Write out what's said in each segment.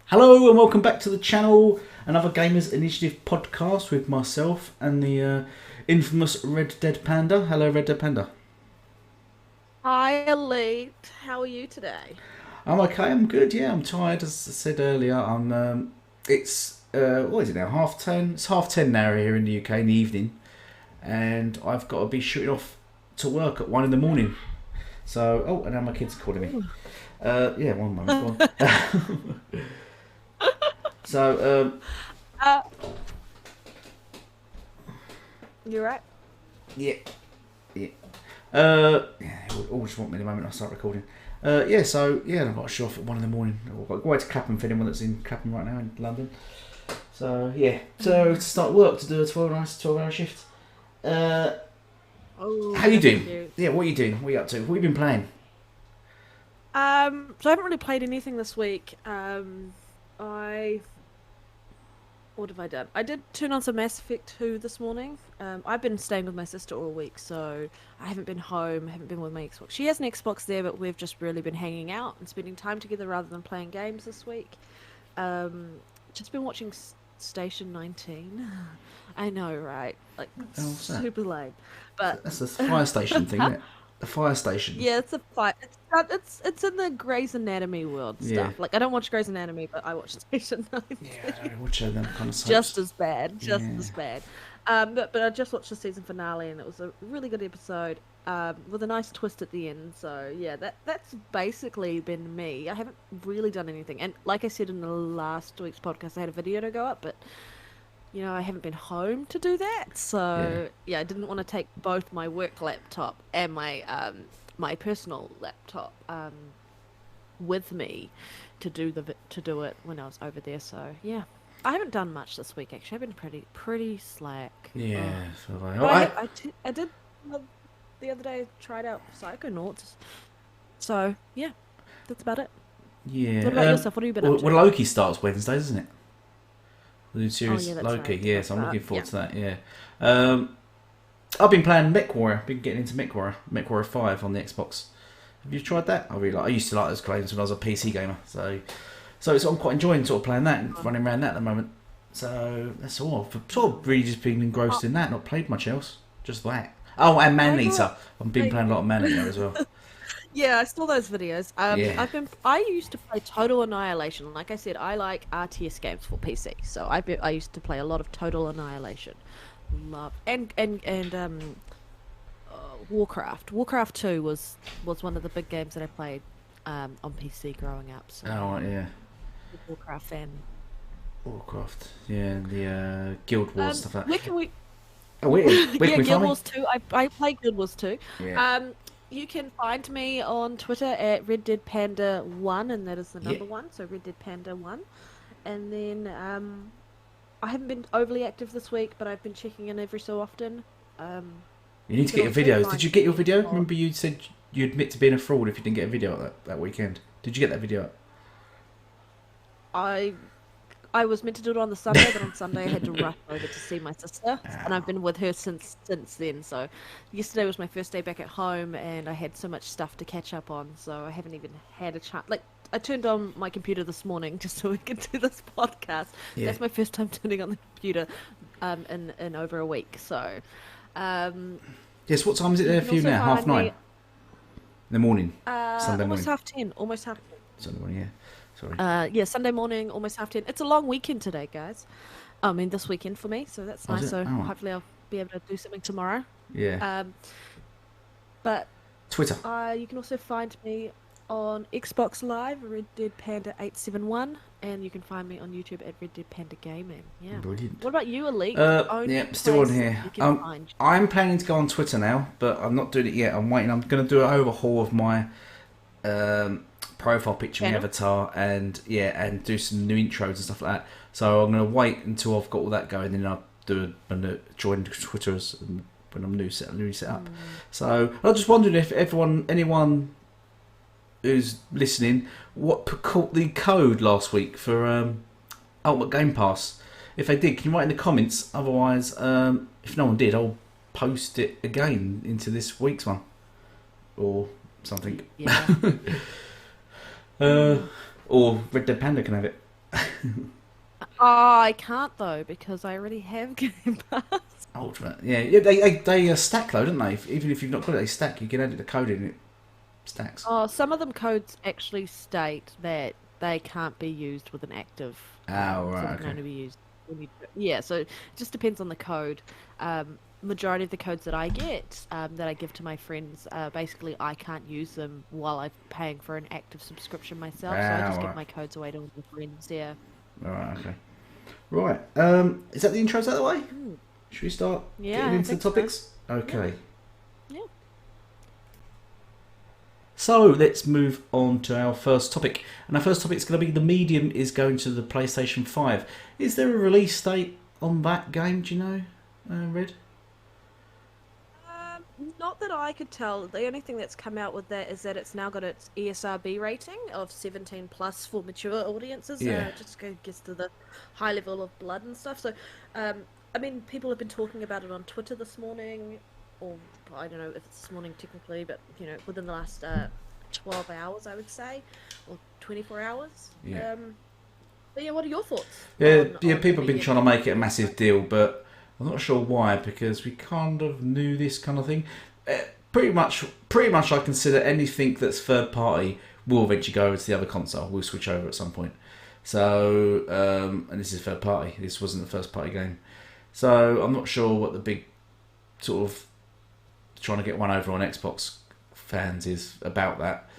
Hello and welcome back to the channel, another Gamers Initiative podcast with myself and the infamous Red Dead Panda. Hello Red Dead Panda. Hi Elite, how are you today? I'm okay, I'm good, yeah, I'm tired as I said earlier. It's, what is it now, 10:30? It's 10:30 now here in the UK in the evening and I've got to be shooting off to work at 1 in the morning. So, oh, and now my kids are calling me. Yeah, one moment, go on. So, Uh, you're right. yeah. Yeah, all just want me the moment I start recording. I've got a show off at 1 in the morning. I've got to go away to Clapham for anyone that's in Clapham right now in London. So, yeah. So, to start work, to do a 12-hour shift. How you doing? Cute. Yeah, what are you doing? What are you up to? What have you been playing? So I haven't really played anything this week. What have I done? I did turn on some Mass Effect 2 this morning. I've been staying with my sister all week, so I haven't been home, haven't been with my Xbox. She has an Xbox there, but we've just really been hanging out and spending time together rather than playing games this week. Just been watching Station 19. I know, right? Like, What's that? super lame. But That's the fire station thing, isn't it? The fire station. yeah, it's a fight. It's in the Grey's Anatomy world Yeah. stuff. Like, I don't watch Grey's Anatomy, but I watch Station Yeah, 19. I don't watch them kind of soaps. Just as bad, just Yeah. as bad. But I just watched the season finale, and it was a really good episode, with a nice twist at the end. So yeah, that's basically been me. I haven't really done anything, and like I said in the last week's podcast, I had a video to go up, but I haven't been home to do that. So yeah, I didn't want to take both my work laptop and my personal laptop with me to do it when I was over there. So yeah, I haven't done much this week actually. I've been pretty slack. Yeah. So But I did the other day. Tried out Psychonauts. So yeah, that's about it. yeah. What about yourself? What have you been up to? Well, Loki starts Wednesdays, isn't it? The new Oh series yeah, that's Loki, right. yeah, That's so I'm that. looking forward Yeah. to that, yeah. I've been playing Mech Warrior, been getting into Mech Warrior 5 on the Xbox. Have you tried that? I used to like those games when I was a PC gamer, so I'm quite enjoying sort of playing that and running around that at the moment. So that's all. I've sort of really just been engrossed in that, not played much else. Just that. Oh, and Man Eater. I've been playing a lot of Man Eater as well. Yeah, I saw those videos. Yeah. I used to play Total Annihilation. Like I said, I like RTS games for PC, so I used to play a lot of Total Annihilation. Love and Warcraft. Warcraft 2 was one of the big games that I played on PC growing up. So Oh, right, yeah. big Warcraft fan. Warcraft. Yeah, and the Guild Wars stuff like that. Where can we? Oh, where can Yeah, we Guild find me? Wars 2. I play Guild Wars 2. Yeah. You can find me on Twitter at Red Dead Panda 1, and that is the Yeah. number 1, so Red Dead Panda 1. And then I haven't been overly active this week, but I've been checking in every so often. You need to But get your also videos. find Did you get your me video? on- Remember you said you admit to being a fraud if you didn't get a video that weekend. Did you get that video up? I I was meant to do it on the Sunday, but on Sunday I had to rush over to see my sister, and I've been with her since then. So yesterday was my first day back at home, and I had so much stuff to catch up on, so I haven't even had a chance. Like, I turned on my computer this morning just so we could do this podcast. Yeah. That's my first time turning on the computer in over a week. So Yes, what time is it you there can for you also now? Half find 9? me In the morning? Sunday almost morning? 10:30, almost 10:30. Sunday morning, yeah. Sorry. Yeah, Sunday morning, almost 10:30. It's a long weekend today, guys. I mean, this weekend for me, so that's Oh, is nice. it? So Oh. hopefully I'll be able to do something tomorrow. Yeah. But Twitter. you can also find me on Xbox Live, Red Dead Panda 871, and you can find me on YouTube at Red Dead Panda Gaming. Yeah. Brilliant. What about you, Elite? Yeah, still on place here. you can find you. I'm planning to go on Twitter now, but I'm not doing it yet. I'm waiting. I'm going to do an overhaul of my profile picture, my Channel? avatar, and do some new intros and stuff like that. So I'm going to wait until I've got all that going, then I'll join Twitter's when I'm new set up. So I was just wondering if anyone who's listening, caught the code last week for Ultimate Game Pass. If they did, can you write in the comments? Otherwise, if no one did, I'll post it again into this week's one or something. Yeah. Or Red Dead Panda can have it. Oh, I can't though because I already have Game Pass. Ultimate, yeah, yeah. They stack though, don't they? Even if you've not got it, they stack. You can edit the code in it stacks. Oh, some of them codes actually state that they can't be used with an active, Oh so right, they can okay. only be used when you. Yeah, so it just depends on the code. Majority of the codes that I get, that I give to my friends, basically I can't use them while I'm paying for an active subscription Oh myself. So I just give right, my codes away to all my friends. Yeah. all right, okay. Right. Is that the intros out of the way? Hmm. Should we start Yeah, getting I into the think so. topics? Yeah. Okay. Yeah. So let's move on to our first topic. And our first topic is going to be the Medium is going to the PlayStation 5. Is there a release date on that game? Do you know, Red? Not that I could tell. The only thing that's come out with that is that it's now got its ESRB rating of 17 plus for mature audiences. Yeah. Just go guess to the high level of blood and stuff. So, I mean, people have been talking about it on Twitter this morning, or I don't know if it's this morning technically, but within the last 12 hours, I would say, or 24 hours. Yeah. But yeah, what are your thoughts Yeah, on the people have been medium? trying to make it a massive deal, but I'm not sure why, because we kind of knew this kind of thing. Uh, pretty much, I consider anything that's third party will eventually go over to the other console. We'll switch over at some point. So, and this is third party. This wasn't the first party game. So I'm not sure what the big sort of trying to get one over on Xbox fans is about that.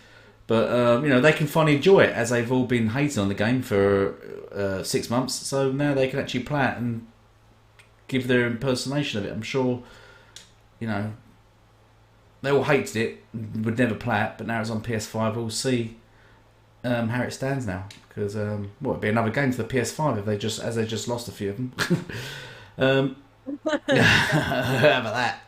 But they can finally enjoy it as they've all been hating on the game for 6 months. So now they can actually play it and give their impersonation of it. I'm sure, you know, they all hated it, would never play it, but now it's on PS5. We'll see how it stands now. Because it'd be another game for the PS5 if they just lost a few of them. How about that?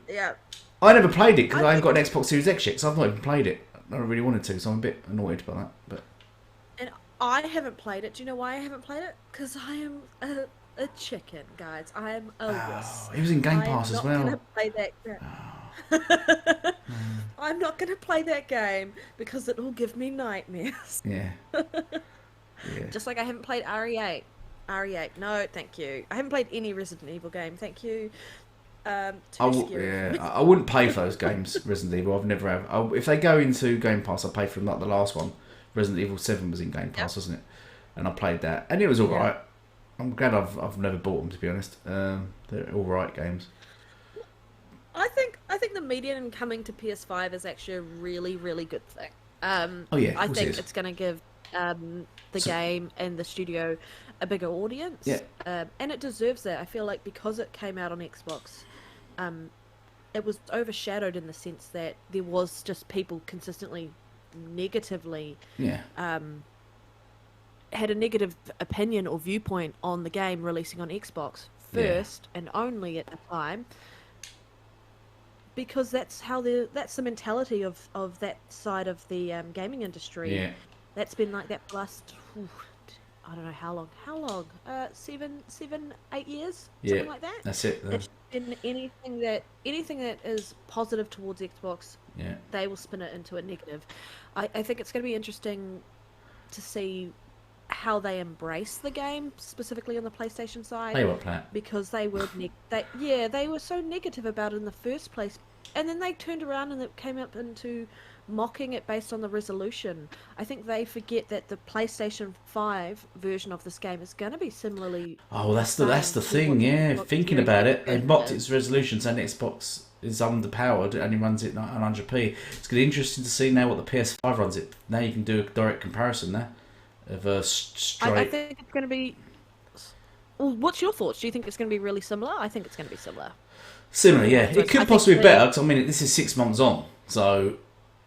Yeah, I never played it because I I haven't think, got an Xbox Series X yet, so I've not even played it. I really wanted to, so I'm a bit annoyed by that. But and I haven't played it. Do you know why I haven't played it? Because I am a chicken, guys. I am a wuss. it was in Game I am Pass as not gonna well. play that game. I'm not gonna play that game because it will give me nightmares. Yeah, yeah. Just like I haven't played RE8. RE8, no, thank you. I haven't played any Resident Evil game, thank you. Too scary for me. I wouldn't pay for those games. Resident Evil, I've never have. If they go into Game Pass, I'll pay for them. Like the last one, Resident Evil 7 was in Game Yep. Pass, wasn't it? And I played that, and it was all Yeah. right. I'm glad I've never bought them, to be honest. They're all right games. I think the median coming to PS5 is actually a really, really good thing. Oh yeah, of I course it think is. it's going to give the So, game and the studio a bigger yeah, audience, and it deserves that. I feel like because it came out on Xbox, um, it was overshadowed in the sense that there was just people consistently negatively yeah, um, had a negative opinion or viewpoint on the game releasing on Xbox yeah, first and only at the time, because that's the mentality of that side of the gaming industry. yeah, That's been like that for the last I don't know how long 8 years, yeah. something like that. That's it. It's been anything that is positive towards Xbox, Yeah. they will spin it into a negative. I think it's going to be interesting to see how they embrace the game, specifically on the PlayStation side, They won't play it. because they were so negative about it in the first place, and then they turned around and it came up into mocking it based on the resolution. I think they forget that the PlayStation 5 version of this game is going to be similarly Oh, the that's same the to what thing. Yeah, Xbox is thinking very about it, they mocked competitive. its resolution, saying Xbox is underpowered. It only runs it at 100p. It's going to be interesting to see now what the PS5 runs it. Now you can do a direct comparison there of a I straight. think it's going to be. Well, what's your thoughts? Do you think it's going to be really similar? I think it's going to be similar. Similar, yeah. So It I could think possibly be the better because I mean this is 6 months on, so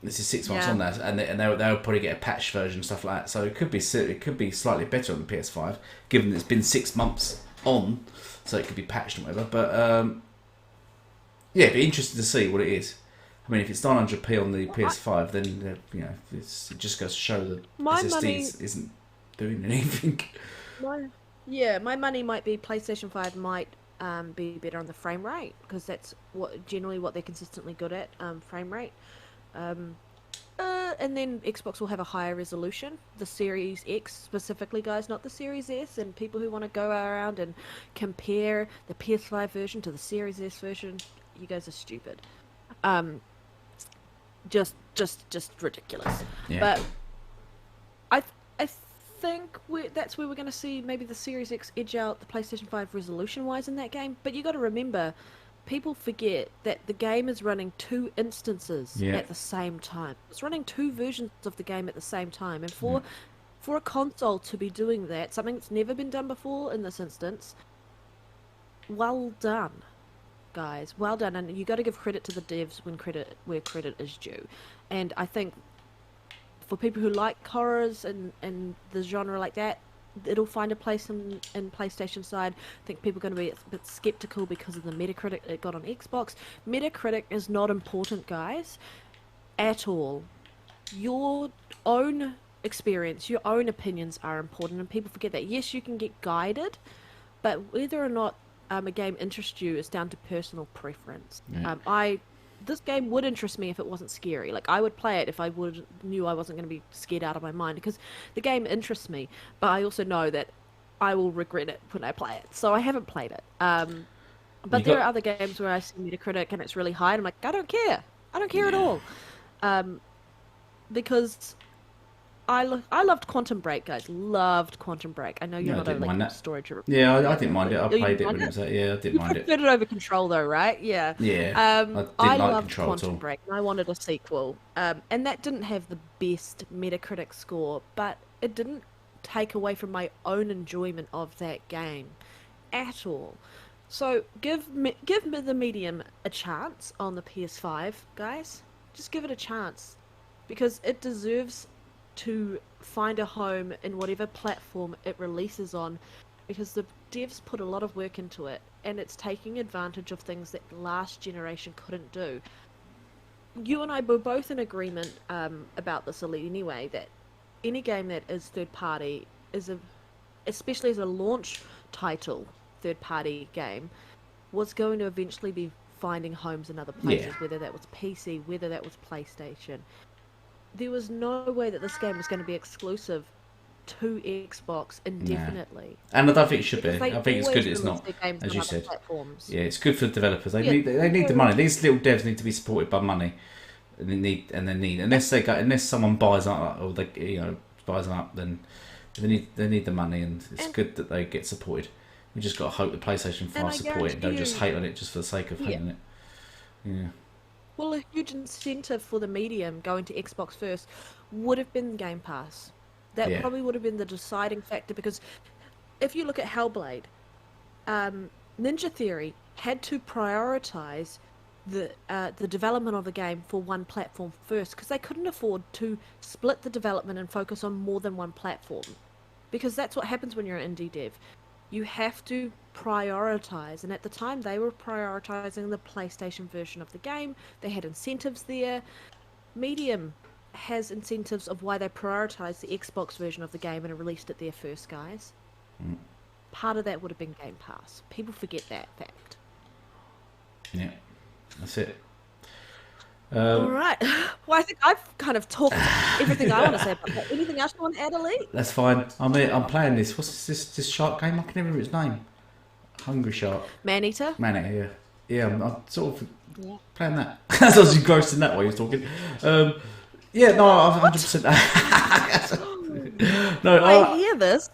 this is 6 months yeah. on that, and they'll probably get a patch version and stuff like that. So it could be slightly better on the PS5, given that it's been 6 months on, so it could be patched and whatever. But yeah, it'd be interesting to see what it is. I mean, if it's 900p on the PS5, then it just goes to show that My SSD money, isn't doing anything. my yeah, my money might be PlayStation 5 might be better on the frame rate because that's what they're consistently good at, frame rate. Um, And then Xbox will have a higher resolution, the Series X specifically, guys, not the Series S. And people who want to go around and compare the PS5 version to the Series S version, you guys are stupid. Um, just ridiculous. Yeah. But I think that's where we're going to see maybe the Series X edge out the PlayStation 5 resolution-wise in that game. But you got to remember, people forget that the game is running 2 instances at the same time. It's running 2 versions of the game at the same time, and for a console to be doing that, something that's never been done before in this instance, well done, guys. Well done, and you got to give credit to the devs where credit is due. And I think for people who like horrors and the genre like that, it'll find a place in PlayStation side. I think people are going to be a bit skeptical because of the Metacritic it got on Xbox. Metacritic is not important, guys, at all. Your own experience, your own opinions are important, and people forget that. Yes, you can get guided, but whether or not a game interests you is down to personal preference. This game would interest me if it wasn't scary. Like, I would play it if I knew I wasn't going to be scared out of my mind, because the game interests me, but I also know that I will regret it when I play it. So I haven't played it. But there are other games where I see Metacritic and it's really high, and I'm like, I don't care. I don't care at all. Because I loved Quantum Break, guys. Loved Quantum Break. I know you're not a storage. Yeah, I didn't mind it. I played it when it was out. Yeah, I didn't mind it. You preferred it over Control, though, right? Yeah. Yeah. I loved Quantum Break, and I wanted a sequel. And that didn't have the best Metacritic score, but it didn't take away from my own enjoyment of that game at all. So give the Medium a chance on the PS5, guys. Just give it a chance, because it deserves to find a home in whatever platform it releases on, because the devs put a lot of work into it, and it's taking advantage of things that last generation couldn't do. You and I were both in agreement about this, Elite, anyway, that any game that is third party especially as a launch title third party game, was going to eventually be finding homes in other places, whether that was PC, whether that was PlayStation. There was no way that this game was going to be exclusive to Xbox indefinitely. Nah. And I don't think it should be. I think it's good it's not, as you said. Platforms. Yeah, it's good for the developers. They need the money. These little devs need to be supported by money, and they need unless someone buys up or buys them up, then they need the money, and it's good that they get supported. We just got to hope the PlayStation 5 support it and don't just hate on it just for the sake of hating it. Yeah. Well, a huge incentive for the Medium going to Xbox first would have been Game Pass. That probably would have been the deciding factor, because if you look at Hellblade, Ninja Theory had to prioritize the development of the game for one platform first, because they couldn't afford to split the development and focus on more than one platform, because that's what happens when you're an indie dev. You have to prioritize, and at the time they were prioritizing the PlayStation version of the game. They had incentives there. Medium has incentives of why they prioritize the Xbox version of the game and released it there first, guys. Part of that would have been Game Pass. People forget that fact. Yeah, that's it. All right. Well, I think I've kind of talked everything I want to say about that. Anything else you want to add, Elite? That's fine. I'm playing this. What's this shark game? I can never remember its name. Hungry Shark. Maneater? Maneater, yeah. I'm sort of playing that. As I was engrossed in that while you were talking. Yeah, no, 100%. No, I hear this.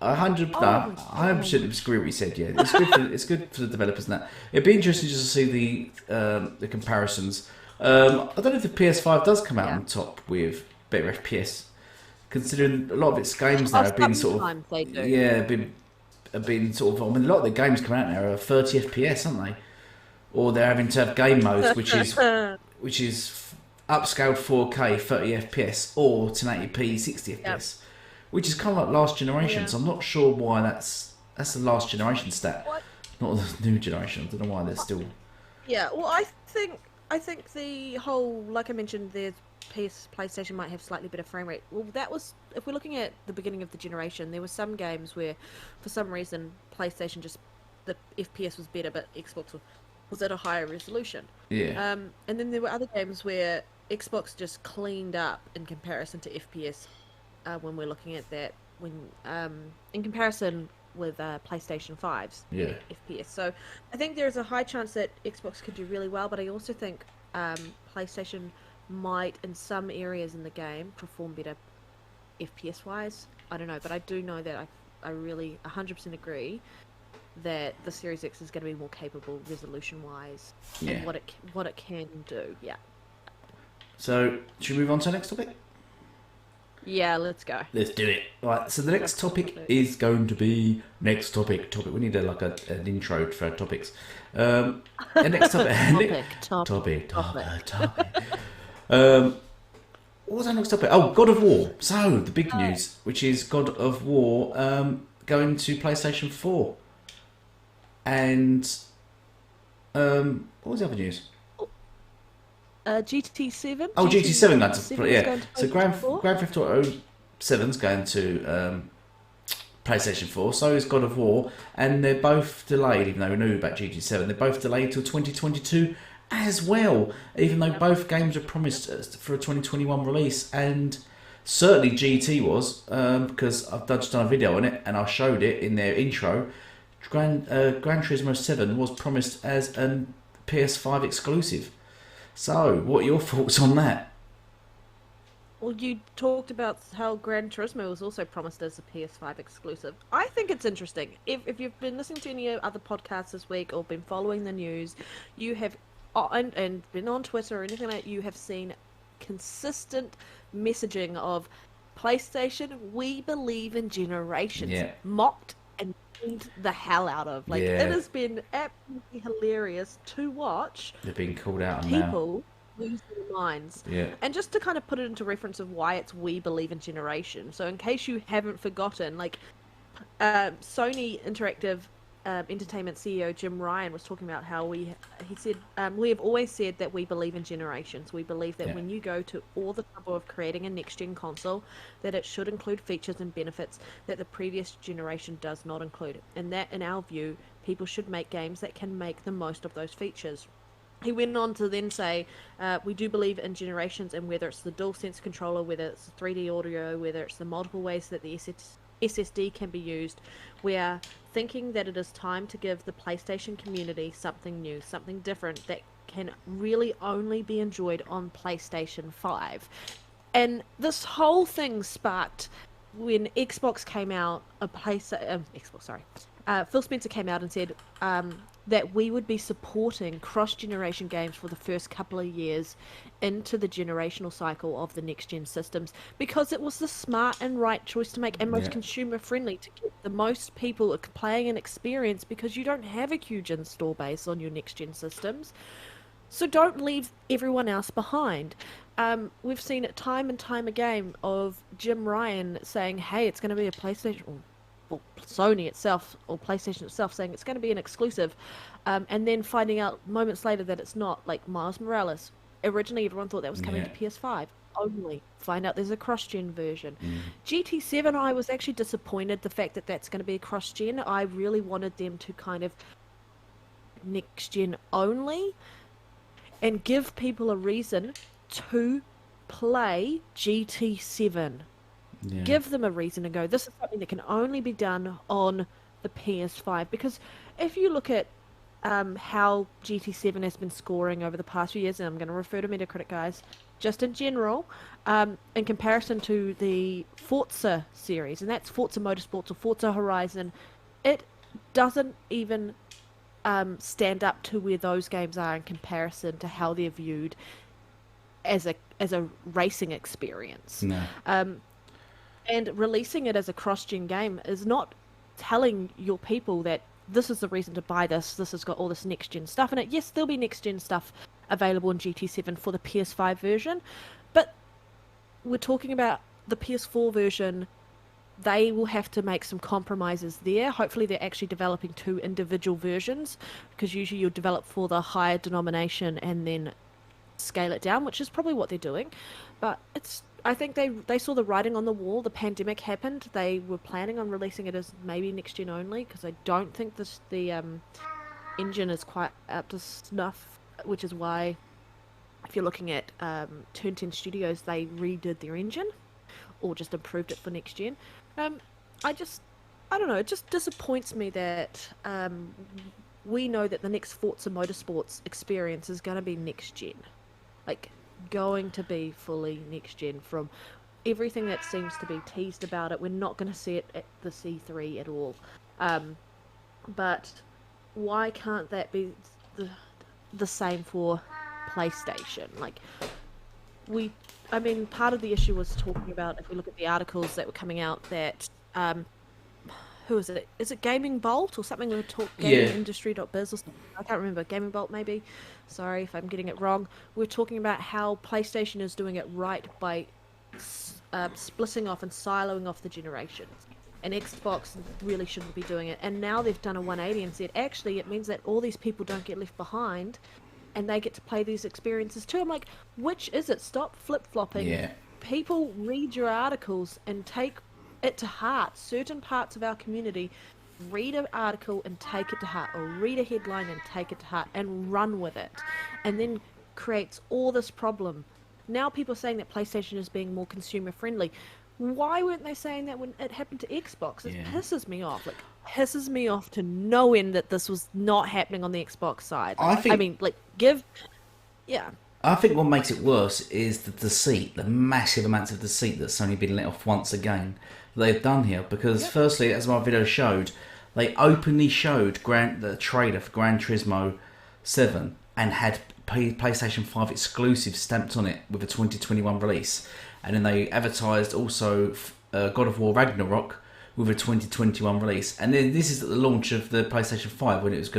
100% disagree with what you said. Yeah, it's good for the developers and that. It'd be interesting just to see the comparisons. I don't know if the PS5 does come out on top with better FPS, considering a lot of its games now have been sort of have been sort of. I mean, a lot of the games coming out now are 30 FPS, aren't they? Or they're having to have game modes, which is upscaled 4K 30 FPS or 1080p 60 FPS, which is kind of like last generation. So I'm not sure why that's the last generation stat, not the new generation. I don't know why they're still. Yeah, well, I think the whole, like I mentioned, the PlayStation might have slightly better frame rate. Well, that was, if we're looking at the beginning of the generation, there were some games where, for some reason, PlayStation just, the FPS was better, but Xbox was at a higher resolution. Yeah. And then there were other games where Xbox just cleaned up in comparison to FPS when we're looking at that when in comparison with PlayStation 5's Yeah. FPS. So I think there's a high chance that Xbox could do really well, but I also think PlayStation might, in some areas in the game, perform better FPS wise. I don't know, but I do know that I really 100% agree that the Series X is going to be more capable resolution wise Yeah. and what it can do. Yeah. So, should we move on to the next topic? Yeah, let's go. Let's do it. Right, so the next topic topic. is going to be next topic. We need an intro for our topics. The next topic. Topic. What was our next topic? Oh, God of War. So the big news, which is God of War going to PlayStation 4, and what was the other news? GT7. Oh, GT7 going to yeah. Going to So Grand Theft Auto 7's going to PlayStation 4. So is God of War, and they're both delayed. Even though we knew about GT7, they're both delayed till 2022 as well. Even though both games are promised for a 2021 release, and certainly GT was because I've just done a video on it and I showed it in their intro. Gran Turismo 7 was promised as a PS5 exclusive. So, what are your thoughts on that? Well, you talked about how Gran Turismo was also promised as a PS5 exclusive. I think it's interesting. If you've been listening to any other podcasts this week or been following the news, you have and been on Twitter or anything like that, you have seen consistent messaging of PlayStation, we believe in generations, mocked and memed the hell out of. Like, it has been absolutely hilarious to watch. They're being called out on people lose their minds. Yeah. And just to kind of put it into reference of why it's we believe in generation. So in case you haven't forgotten, like Sony Interactive Entertainment CEO Jim Ryan was talking about how he said we have always said that we believe in generations. We believe that when you go to all the trouble of creating a next-gen console, that it should include features and benefits that the previous generation does not include. And that, in our view, people should make games that can make the most of those features. He went on to then say, we do believe in generations, and whether it's the DualSense controller, whether it's the 3D audio, whether it's the multiple ways that the SSD can be used, we are thinking that it is time to give the PlayStation community something new, something different that can really only be enjoyed on PlayStation 5. And this whole thing sparked when Xbox came out, Phil Spencer came out and said that we would be supporting cross-generation games for the first couple of years into the generational cycle of the next-gen systems, because it was the smart and right choice to make and most consumer-friendly to get the most people playing an experience, because you don't have a huge install base on your next-gen systems. So don't leave everyone else behind. We've seen it time and time again of Jim Ryan saying, hey, it's going to be a PlayStation... or Sony itself or PlayStation itself saying it's going to be an exclusive, and then finding out moments later that it's not. Like Miles Morales, originally everyone thought that was coming to PS5 only. Find out there's a cross-gen version. GT7, I was actually disappointed the fact that that's going to be a cross-gen. I really wanted them to kind of next-gen only and give people a reason to play GT7. Give them a reason to go, this is something that can only be done on the PS5. Because if you look at how GT7 has been scoring over the past few years, and I'm going to refer to Metacritic, guys, just in general, in comparison to the Forza series, and that's Forza Motorsports or Forza Horizon, it doesn't even stand up to where those games are in comparison to how they're viewed as a racing experience. And releasing it as a cross-gen game is not telling your people that this is the reason to buy this has got all this next-gen stuff in it. Yes, there'll be next-gen stuff available in GT7 for the PS5 version, but we're talking about the PS4 version. They will have to make some compromises there. Hopefully they're actually developing 2 individual versions, because usually you'll develop for the higher denomination and then scale it down, which is probably what they're doing. But I think they saw the writing on the wall. The pandemic happened. They were planning on releasing it as maybe next gen only, because I don't think the engine is quite up to snuff, which is why if you're looking at Turn 10 Studios, they redid their engine or just improved it for next gen. Um, I just, I don't know, it just disappoints me that we know that the next Forza Motorsports experience is going to be next gen. Like, going to be fully next gen from everything that seems to be teased about it. We're not going to see it at the C3 at all. Um, but why can't that be the, the same for PlayStation? Like, we, I mean, part of the issue was talking about, if we look at the articles that were coming out, that who is it? Is it Gaming Bolt or something? We were talking Yeah, gamingindustry.biz or something. I can't remember. Gaming Bolt, maybe. Sorry if I'm getting it wrong. We are talking about how PlayStation is doing it right by splitting off and siloing off the generations. And Xbox really shouldn't be doing it. And now they've done a 180 and said, actually, it means that all these people don't get left behind and they get to play these experiences too. I'm like, which is it? Stop flip-flopping. yeah. People read your articles and take it to heart. Certain parts of our community read an article and take it to heart, or read a headline and take it to heart and run with it, and then creates all this problem. Now people are saying that PlayStation is being more consumer friendly. Why weren't they saying that when it happened to Xbox? It Yeah. pisses me off. Like, pisses me off to no end that this was not happening on the Xbox side. I I think mean, like, give, yeah, I think what makes it worse is the deceit, the massive amounts of deceit that's only been let off once again. They've done here because, yep, firstly, as my video showed, they openly showed the trailer for Gran Turismo 7 and had PlayStation 5 exclusive stamped on it with a 2021 release, and then they advertised also God of War Ragnarok with a 2021 release, and then this is at the launch of the PlayStation 5 when it was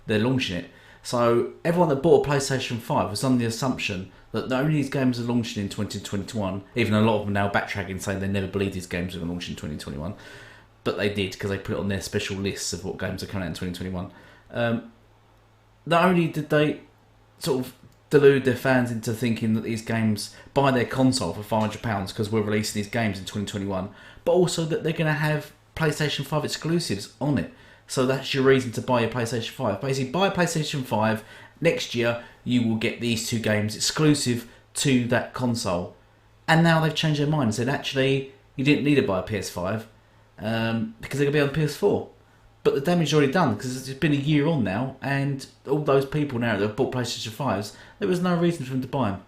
they're launching it. So everyone that bought a PlayStation 5 was on the assumption that not only these games are launching in 2021, even a lot of them now backtracking saying they never believed these games were going to launch in 2021, but they did because they put it on their special lists of what games are coming out in 2021. Not only did they sort of delude their fans into thinking that these games, buy their console for £500 because we're releasing these games in 2021, but also that they're going to have PlayStation 5 exclusives on it. So that's your reason to buy your PlayStation 5. Basically, buy a PlayStation 5, next year you will get these two games exclusive to that console. And now they've changed their mind and said, actually, you didn't need to buy a PS5 because they're going to be on PS4. But the damage is already done because it's been a year on now, and all those people now that have bought PlayStation 5s, there was no reason for them to buy them.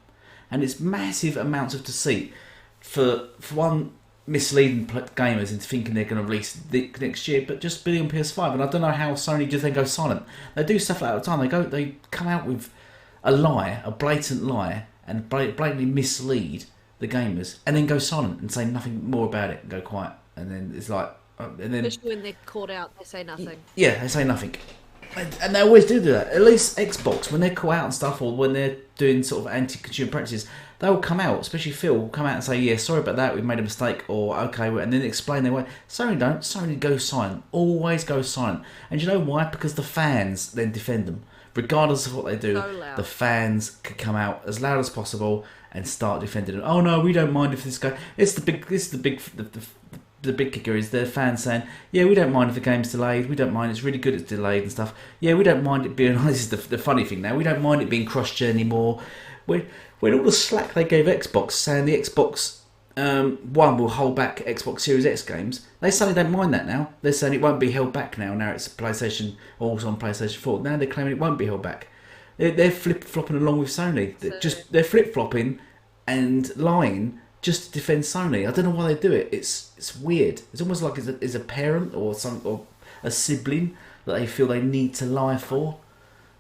And it's massive amounts of deceit for one, misleading gamers into thinking they're going to release next year, but just be on PS5. And I don't know how Sony just then go silent. They do stuff like that all the time. They come out with a lie, a blatant lie, and blatantly mislead the gamers, and then go silent and say nothing more about it and go quiet. And then it's like, and then especially when they're caught out, they say nothing. yeah, they say nothing. And they always do that. At least Xbox, when they're caught out and stuff, or when they're doing sort of anti-consumer practices, they will come out, especially Phil, will come out and say, yeah, sorry about that, we've made a mistake, or okay, and then explain their way. Sony don't. Sony go silent. Always go silent. And you know why? Because the fans then defend them. Regardless of what they do, So loud. the fans can come out as loud as possible and start defending them. Oh no, we don't mind if this guy... The big kicker is their fans saying, yeah, we don't mind if the game's delayed, we don't mind, it's really good it's delayed and stuff. Yeah, we don't mind it being, this is the funny thing now, we don't mind it being cross-gen anymore. When all the slack they gave Xbox, saying the Xbox One will hold back Xbox Series X games, they suddenly don't mind that now. They're saying it won't be held back now it's PlayStation, also on PlayStation 4. Now they're claiming it won't be held back. They're flip-flopping along with Sony. They're flip-flopping and lying just to defend Sony. I don't know why they do it. It's weird. It's almost like it's a parent or a sibling that they feel they need to lie for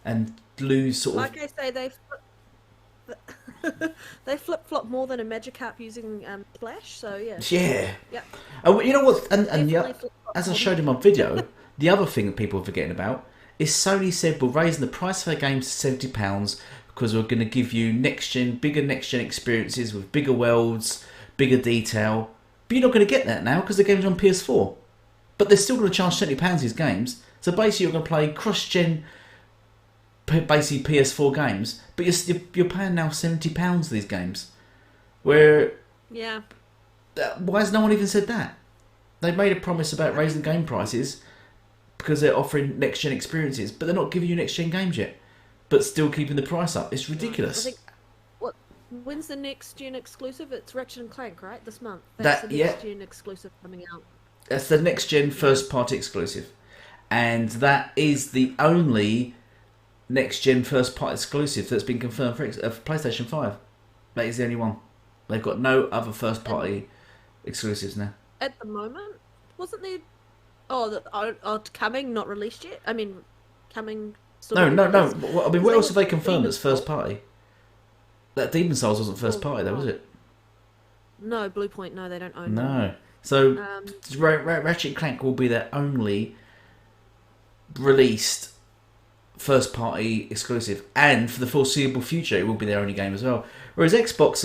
and lose sort of. Like I say, they flip flop more than a Magikarp using Flash. So yeah, Yeah. yeah, Oh, you know what? And definitely yeah, flip-flop as I more showed in my video, the other thing that people are forgetting about is Sony said we're raising the price of their games to £70 because we're going to give you bigger next gen experiences with bigger worlds, bigger detail. But you're not going to get that now because the game's on PS4. But they're still going to charge £70 these games. So basically, you're going to play cross-gen, basically PS4 games, but you're paying now £70 for these games. Where yeah. why has no one even said that? They made a promise about raising game prices because they're offering next-gen experiences, but they're not giving you next-gen games yet, but still keeping the price up. It's I ridiculous. think When's the next gen exclusive? It's Ratchet and Clank, right? This month. That's That the yeah, next gen exclusive coming out. that's the next gen Yeah. first party exclusive, and that is the only next gen first party exclusive that's been confirmed for PlayStation 5. That is the only one. They've got no other first And party exclusives now. at the moment, wasn't there? Oh, it's coming, not released yet. I mean, coming, still to No, be no, no. released. I mean, Because what they else had have they confirmed Demon that's first Souls. party? That Demon Souls wasn't first Oh, party, though, was oh it? no, Blue Point. No, they don't own them. No. So Um, Ratchet and Clank will be their only released first party exclusive, and for the foreseeable future, it will be their only game as well. Whereas Xbox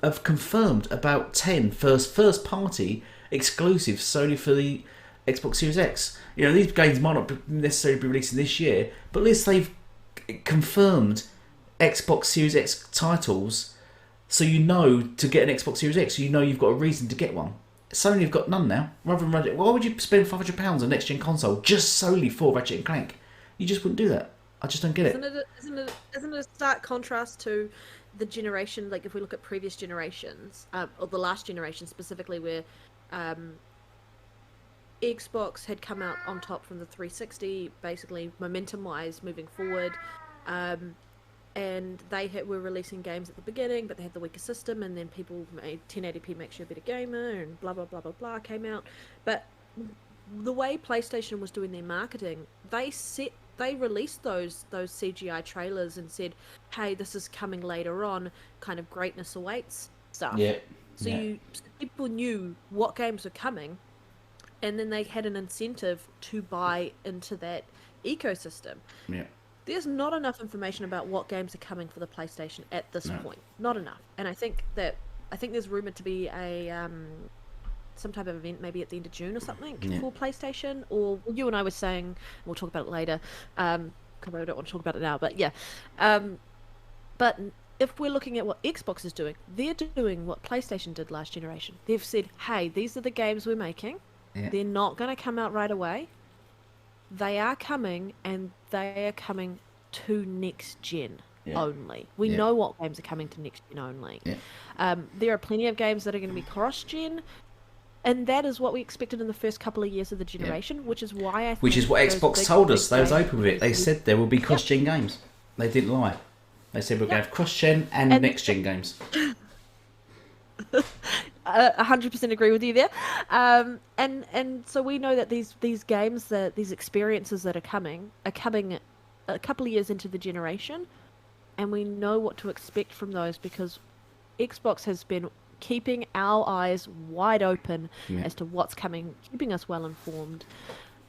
have confirmed about 10 first party exclusives solely for the Xbox Series X. You know, these games might not necessarily be releasing this year, but at least they've confirmed Xbox Series X titles, so you know to get an Xbox Series X, you know you've got a reason to get one. Sony have got none now. Rather than why would you spend £500 on a next gen console just solely for Ratchet and Clank? You just wouldn't do that. I just don't get it. isn't it a stark contrast to the generation? Like if we look at previous generations, or the last generation specifically, where um, Xbox had come out on top from the 360, basically momentum-wise moving forward, um, and were releasing games at the beginning, but they had the weaker system, and then people made 1080p makes you a better gamer, and blah blah blah blah blah came out. But the way PlayStation was doing their marketing, they released those CGI trailers and said, "Hey, this is coming later on, kind of greatness awaits stuff." Yeah. So Yeah. so people knew what games were coming, and then they had an incentive to buy into that ecosystem. Yeah. There's not enough information about what games are coming for the PlayStation at this No. point. Not enough. And I think there's rumored to be a some type of event maybe at the end of June or something Yeah. for PlayStation. Or you and I were saying, we'll talk about it later. Because I don't want to talk about it now, but yeah. But if we're looking at what Xbox is doing, they're doing what PlayStation did last generation. They've said, "Hey, these are the games we're making. Yeah. They're not going to come out right away. They are coming, and they are coming to next gen Yeah. only. We Yeah. know what games are coming to next gen only. Yeah. There are plenty of games that are going to be cross gen, and that is what we expected in the first couple of years of the generation, which is why I think Which is what those Xbox big, told big us. They was games open with it. They usually- said there will be Yep. cross-gen games. They didn't lie. They said we're going to Yep. have cross-gen and And next-gen games. 100% agree with you there. And so we know that these games, that these experiences that are coming a couple of years into the generation, and we know what to expect from those because Xbox has been keeping our eyes wide open Yeah. as to what's coming, keeping us well informed.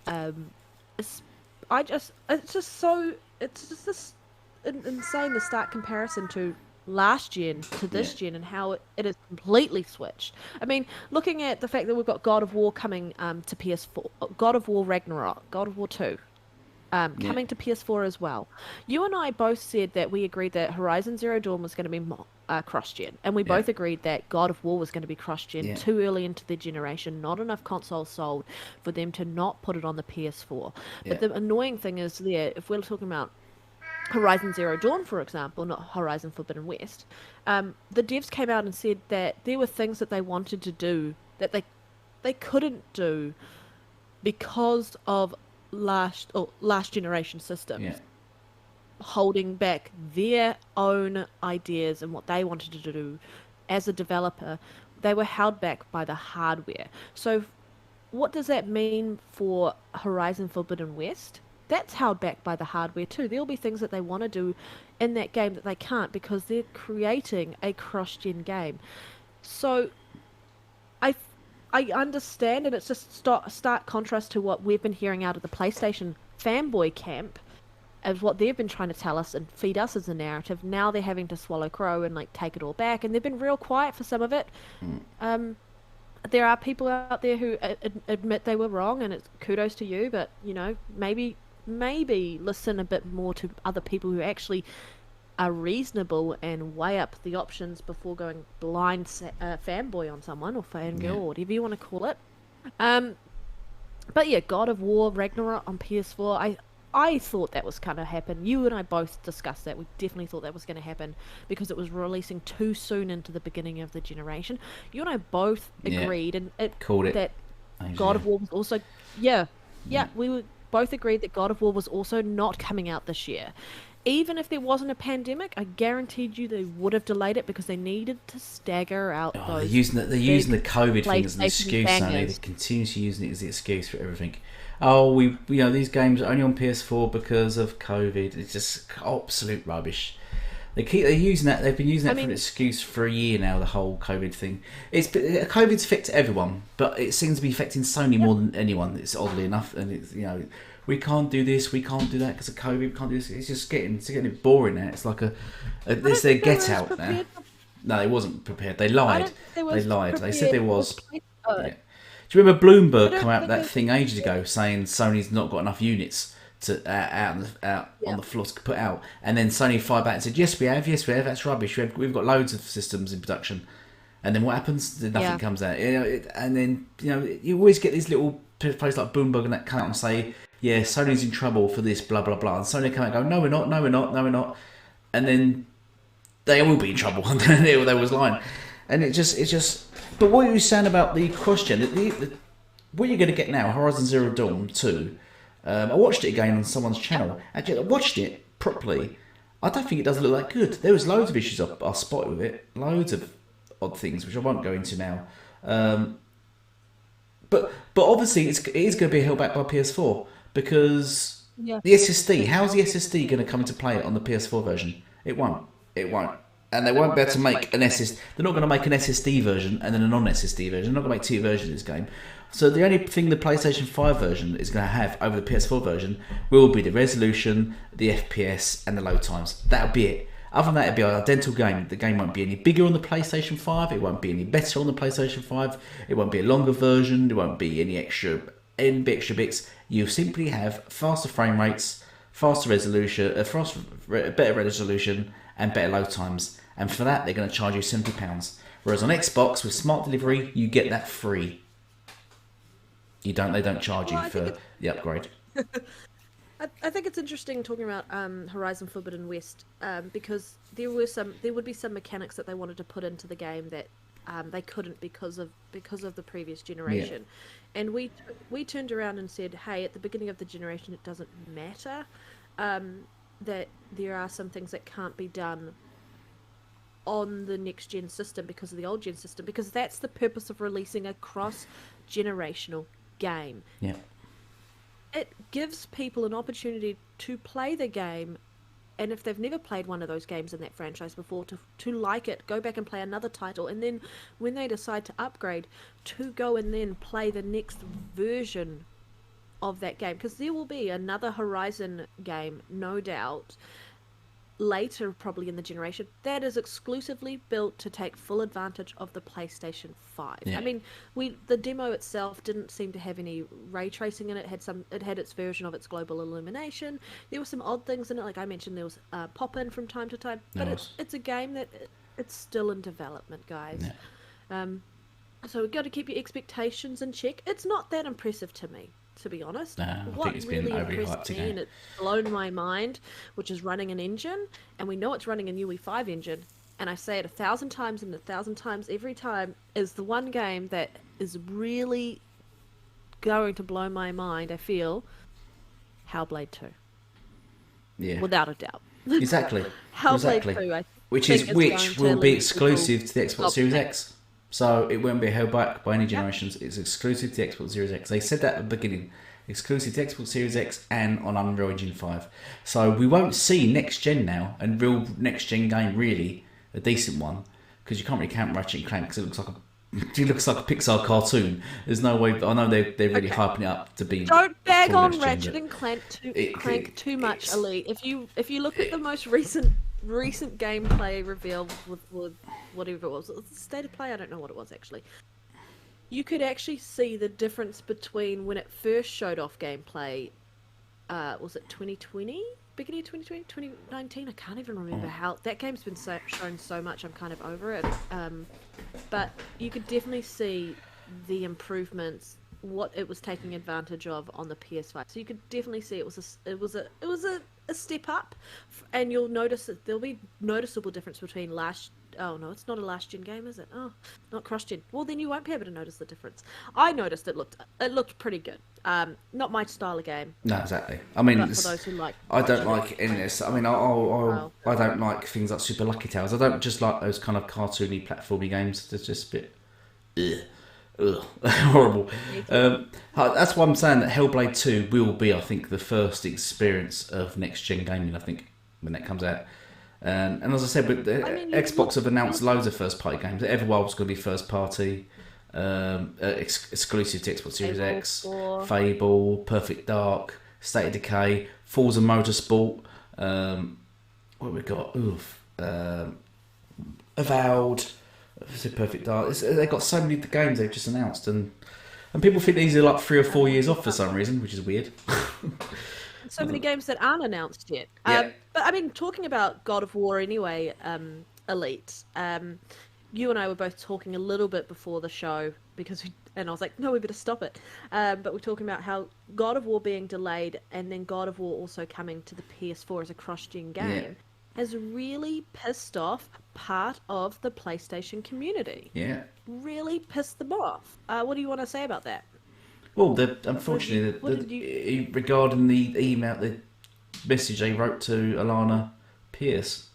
Um, it's, it's just this insane the stark comparison to last gen to this gen and how it is completely switched. I mean, looking at the fact that we've got God of War coming to PS4, God of War Ragnarok, God of War 2. Coming to PS4 as well. You and I both said that we agreed that Horizon Zero Dawn was going to be cross-gen, and we both agreed that God of War was going to be cross-gen too early into the generation, not enough consoles sold for them to not put it on the PS4. But the annoying thing is if we're talking about Horizon Zero Dawn, for example, not Horizon Forbidden West, the devs came out and said that there were things that they wanted to do that they couldn't do because of last generation systems holding back their own ideas and what they wanted to do as a developer. They were held back by the hardware. So what does that mean for Horizon Forbidden West? That's held back by the hardware too. There'll be things that they want to do in that game that they can't because they're creating a cross-gen game. So I understand, and it's just stark contrast to what we've been hearing out of the PlayStation fanboy camp, as what they've been trying to tell us and feed us as a narrative. Now they're having to swallow crow and like take it all back, and they've been real quiet for some of it. There are people out there who admit they were wrong, and it's kudos to you. But you know, maybe listen a bit more to other people who actually are reasonable and weigh up the options before going blind fanboy on someone or fangirl or whatever you want to call it. But yeah, God of War Ragnarok on PS4. I thought that was going to happen. You and I both discussed that. We definitely thought that was going to happen because it was releasing too soon into the beginning of the generation. You and I both Yeah, agreed, and called it. that Ages God ago. of War was also, yeah, we were both agreed that God of War was also not coming out this year. Even if there wasn't a pandemic, I guaranteed you they would have delayed it because they needed to stagger out Oh, those they're using the big COVID thing as an PlayStation excuse, Sony. They bangers. continuously using it as the excuse for everything. Oh, these games are only on PS4 because of COVID. It's just absolute rubbish. They're using that. They've been using I that for an mean, excuse for a year now. The whole COVID thing. COVID's affected everyone, but it seems to be affecting Sony yep. more than anyone. It's oddly enough, and it's we can't do this, we can't do that because of COVID. We can't do this. It's getting boring now. It's like I it's don't their think they were get as out now. prepared. No, it wasn't prepared. They I lied. don't think they They was lied. They said there prepared was. for. Yeah. Do you remember I Bloomberg come don't out with think that they. thing ages ago saying Sony's not got enough units to out on Yeah. the floor to put out, and then Sony fired back and said, "Yes, we have. Yes, we have. That's rubbish. We've got loads of systems in production." And then what happens? Nothing Yeah. comes out. And then you always get these little places like Bloomberg and that come out and say, "Yeah, Sony's in trouble for this, blah blah blah." And Sony come out and go, "No, we're not. No, we're not. No, we're not." And then they will be in trouble. And then they was lying. And it's just. But what you were saying about the question, what you're going to get now, Horizon Zero Dawn 2. I watched it again on someone's channel. Actually, I watched it properly. I don't think it does look that good. There was loads of issues I spotted with it, loads of odd things which I won't go into now. But obviously it is going to be held back by PS4 because Yeah. the SSD. How's the SSD going to come into play on the PS4 version? It won't. It won't. And they won't be able to make an SSD. They're not going to make an SSD version and then a non-SSD version. They're not going to make two versions of this game. So the only thing the PlayStation 5 version is going to have over the PS4 version will be the resolution, the FPS, and the load times. That'll be it. Other than that, it'll be an identical game. The game won't be any bigger on the PlayStation 5. It won't be any better on the PlayStation 5. It won't be a longer version. There won't be any extra bits. You simply have faster frame rates, faster resolution, better resolution, and better load times. And for that, they're going to charge you £70. Whereas on Xbox with smart delivery, you get that free. They don't charge you for the upgrade. I think it's interesting talking about Horizon Forbidden West because there would be some mechanics that they wanted to put into the game that they couldn't because of the previous generation, and we turned around and said, hey, at the beginning of the generation, it doesn't matter that there are some things that can't be done on the next gen system because of the old gen system, because that's the purpose of releasing a cross generational game. Yeah. It gives people an opportunity to play the game, and if they've never played one of those games in that franchise before, to like it, go back and play another title, and then when they decide to upgrade, to go and then play the next version of that game, because there will be another Horizon game, no doubt, later probably in the generation, that is exclusively built to take full advantage of the PlayStation 5. Yeah. I mean, the demo itself didn't seem to have any ray tracing in it. It had its version of its global illumination. There were some odd things in it, like I mentioned, there was pop-in from time to time, but it's a game that it's still in development, guys. Yeah. So we've got to keep your expectations in check. It's not that impressive to me, to be honest. No, I What think it's been really overly impressed hyped me, again. and it's blown my mind, which is running an engine, and we know it's running a new E5 engine, and I say it 1,000 times and 1,000 times every time, is the one game that is really going to blow my mind, I feel, Hellblade 2. Yeah. Without a doubt. Exactly. Hellblade Exactly. 2, I Which think is will going to be leave people exclusive to the Xbox Series gobsmacked. X. So it won't be held back by any generations. It's exclusive to the Xbox Series X. They said that at the beginning. Exclusive to Xbox Series X and on Unreal Engine 5. So we won't see next gen now, and real next gen game really, a decent one, because you can't really count Ratchet and Clank because it looks like a Pixar cartoon. There's no way. I know they're really hyping it up to be. Don't bag full on next gen, Ratchet but and Clank it- too much, it's- Elite. If you look at the most recent gameplay reveal with whatever it was state of play, I don't know what it was actually. You could actually see the difference between when it first showed off gameplay. Was it 2020? Beginning of 2020, 2019? I can't even remember how. That game's been shown so much, I'm kind of over it. But you could definitely see the improvements what it was taking advantage of on the PS5. So you could definitely see it was a step up, and you'll notice that there'll be noticeable difference between last. Oh no, it's not a last gen game, is it? Oh, not cross gen. Well, then you won't be able to notice the difference. I noticed it looked pretty good. Not my style of game. No, exactly. I mean, but for those who like, I don't like in this. I mean, I don't like things like Super Lucky Tales. I don't just like those kind of cartoony platformy games. They're just a bit horrible. That's why I'm saying that Hellblade 2 will be, I think, the first experience of next gen gaming. I think when that comes out. And as I said, but Xbox have announced loads of first party games. Everwild's going to be first party, exclusive to Xbox Series X, Fable, Perfect Dark, State of Decay, Forza Motorsport. What we got? Avowed, Perfect Dark. They've got so many games they've just announced, and people think these are like 3 or 4 years off for some reason, which is weird. So many games that aren't announced yet. Yeah. But I mean, talking about God of War anyway, Elite. You and I were both talking a little bit before the show and I was like, no, we better stop it. But we're talking about how God of War being delayed and then God of War also coming to the PS4 as a cross-gen game has really pissed off part of the PlayStation community. Yeah. Really pissed them off. What do you want to say about that? Well, unfortunately, regarding the email, the message they wrote to Alana Pierce.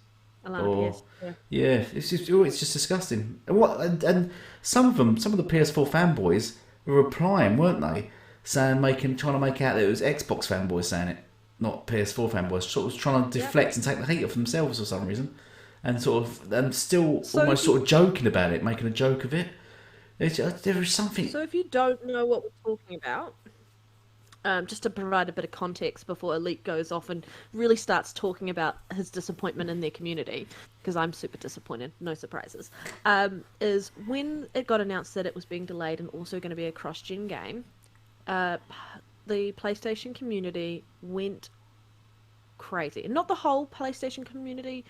Pierce, it's just disgusting. And some of the PS4 fanboys were replying, weren't they? Trying to make out that it was Xbox fanboys saying it, not PS4 fanboys. Sort of trying to deflect and take the heat off themselves for some reason, and still almost joking about it, making a joke of it. There is something. So if you don't know what we're talking about, just to provide a bit of context before Elite goes off and really starts talking about his disappointment in their community, because I'm super disappointed, no surprises, is when it got announced that it was being delayed and also going to be a cross-gen game, the PlayStation community went crazy. And not the whole PlayStation community,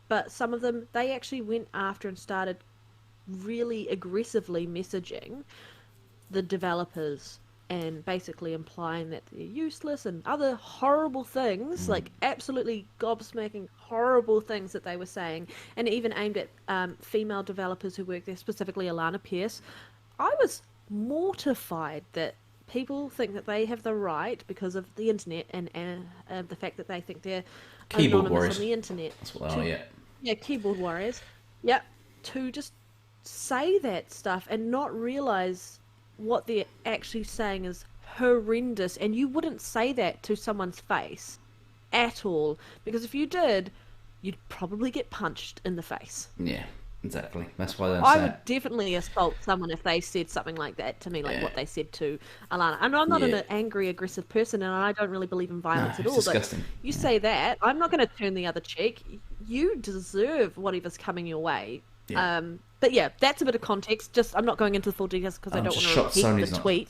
but some of them, they actually went after and started really aggressively messaging the developers and basically implying that they're useless and other horrible things, like absolutely gobsmacking horrible things that they were saying, and even aimed at female developers who work there, specifically Alana Pierce. I was mortified that people think that they have the right, because of the internet and the fact that they think they're keyboard anonymous warriors on the internet. That's what they are, yeah, keyboard warriors. Yeah, to just say that stuff and not realise what they're actually saying is horrendous. And you wouldn't say that to someone's face at all, because if you did, you'd probably get punched in the face. Yeah, exactly. That's why I would definitely assault someone if they said something like that to me, like what they said to Alana. And I'm not an angry, aggressive person, and I don't really believe in violence at all. Disgusting. But you say that, I'm not going to turn the other cheek. You deserve whatever's coming your way. Yeah. But yeah, that's a bit of context. Just I'm not going into the full details because I don't want to repeat Sony's the tweet.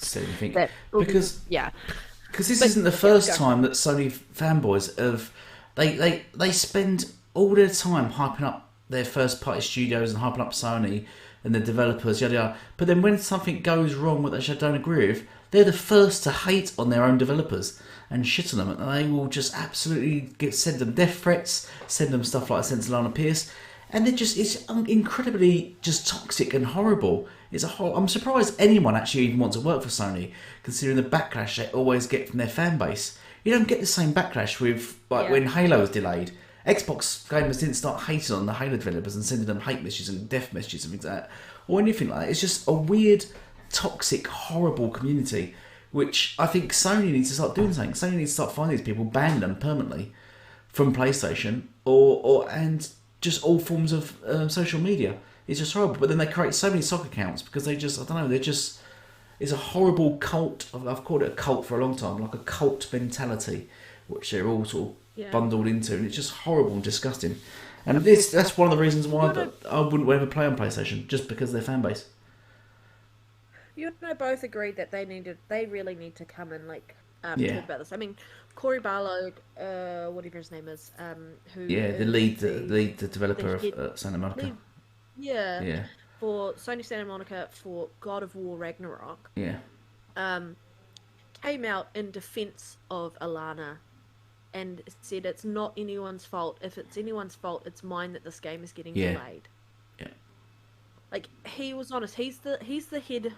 Because this isn't the first time that Sony fanboys have they spend all their time hyping up their first party studios and hyping up Sony and the developers, yada yada. But then when something goes wrong that they don't agree with, they're the first to hate on their own developers and shit on them, and they will just absolutely send them death threats, send them stuff like I sent to Lana Pierce. And it's incredibly just toxic and horrible. I'm surprised anyone actually even wants to work for Sony, considering the backlash they always get from their fan base. You don't get the same backlash with when Halo was delayed. Xbox gamers didn't start hating on the Halo developers and sending them hate messages and death messages and things like that, or anything like that. It's just a weird, toxic, horrible community, which I think Sony needs to start doing something. Sony needs to start finding these people, ban them permanently from PlayStation, and just all forms of social media. It's just horrible. But then they create so many soccer accounts because it's a horrible cult. I've called it a cult for a long time, like a cult mentality, which they're all sort of bundled into, and it's just horrible and disgusting. And that's one of the reasons why I wouldn't ever play on PlayStation, just because of their fan base. You and I both agreed that they really need to come and talk about this. I mean, Corey Barlow, whatever his name is, the lead developer of Santa Monica. For Sony Santa Monica for God of War Ragnarok. Yeah. um, came out in defense of Alana and said it's not anyone's fault. If it's anyone's fault, it's mine that this game is getting Yeah. delayed. Yeah. Like, he was honest. He's the head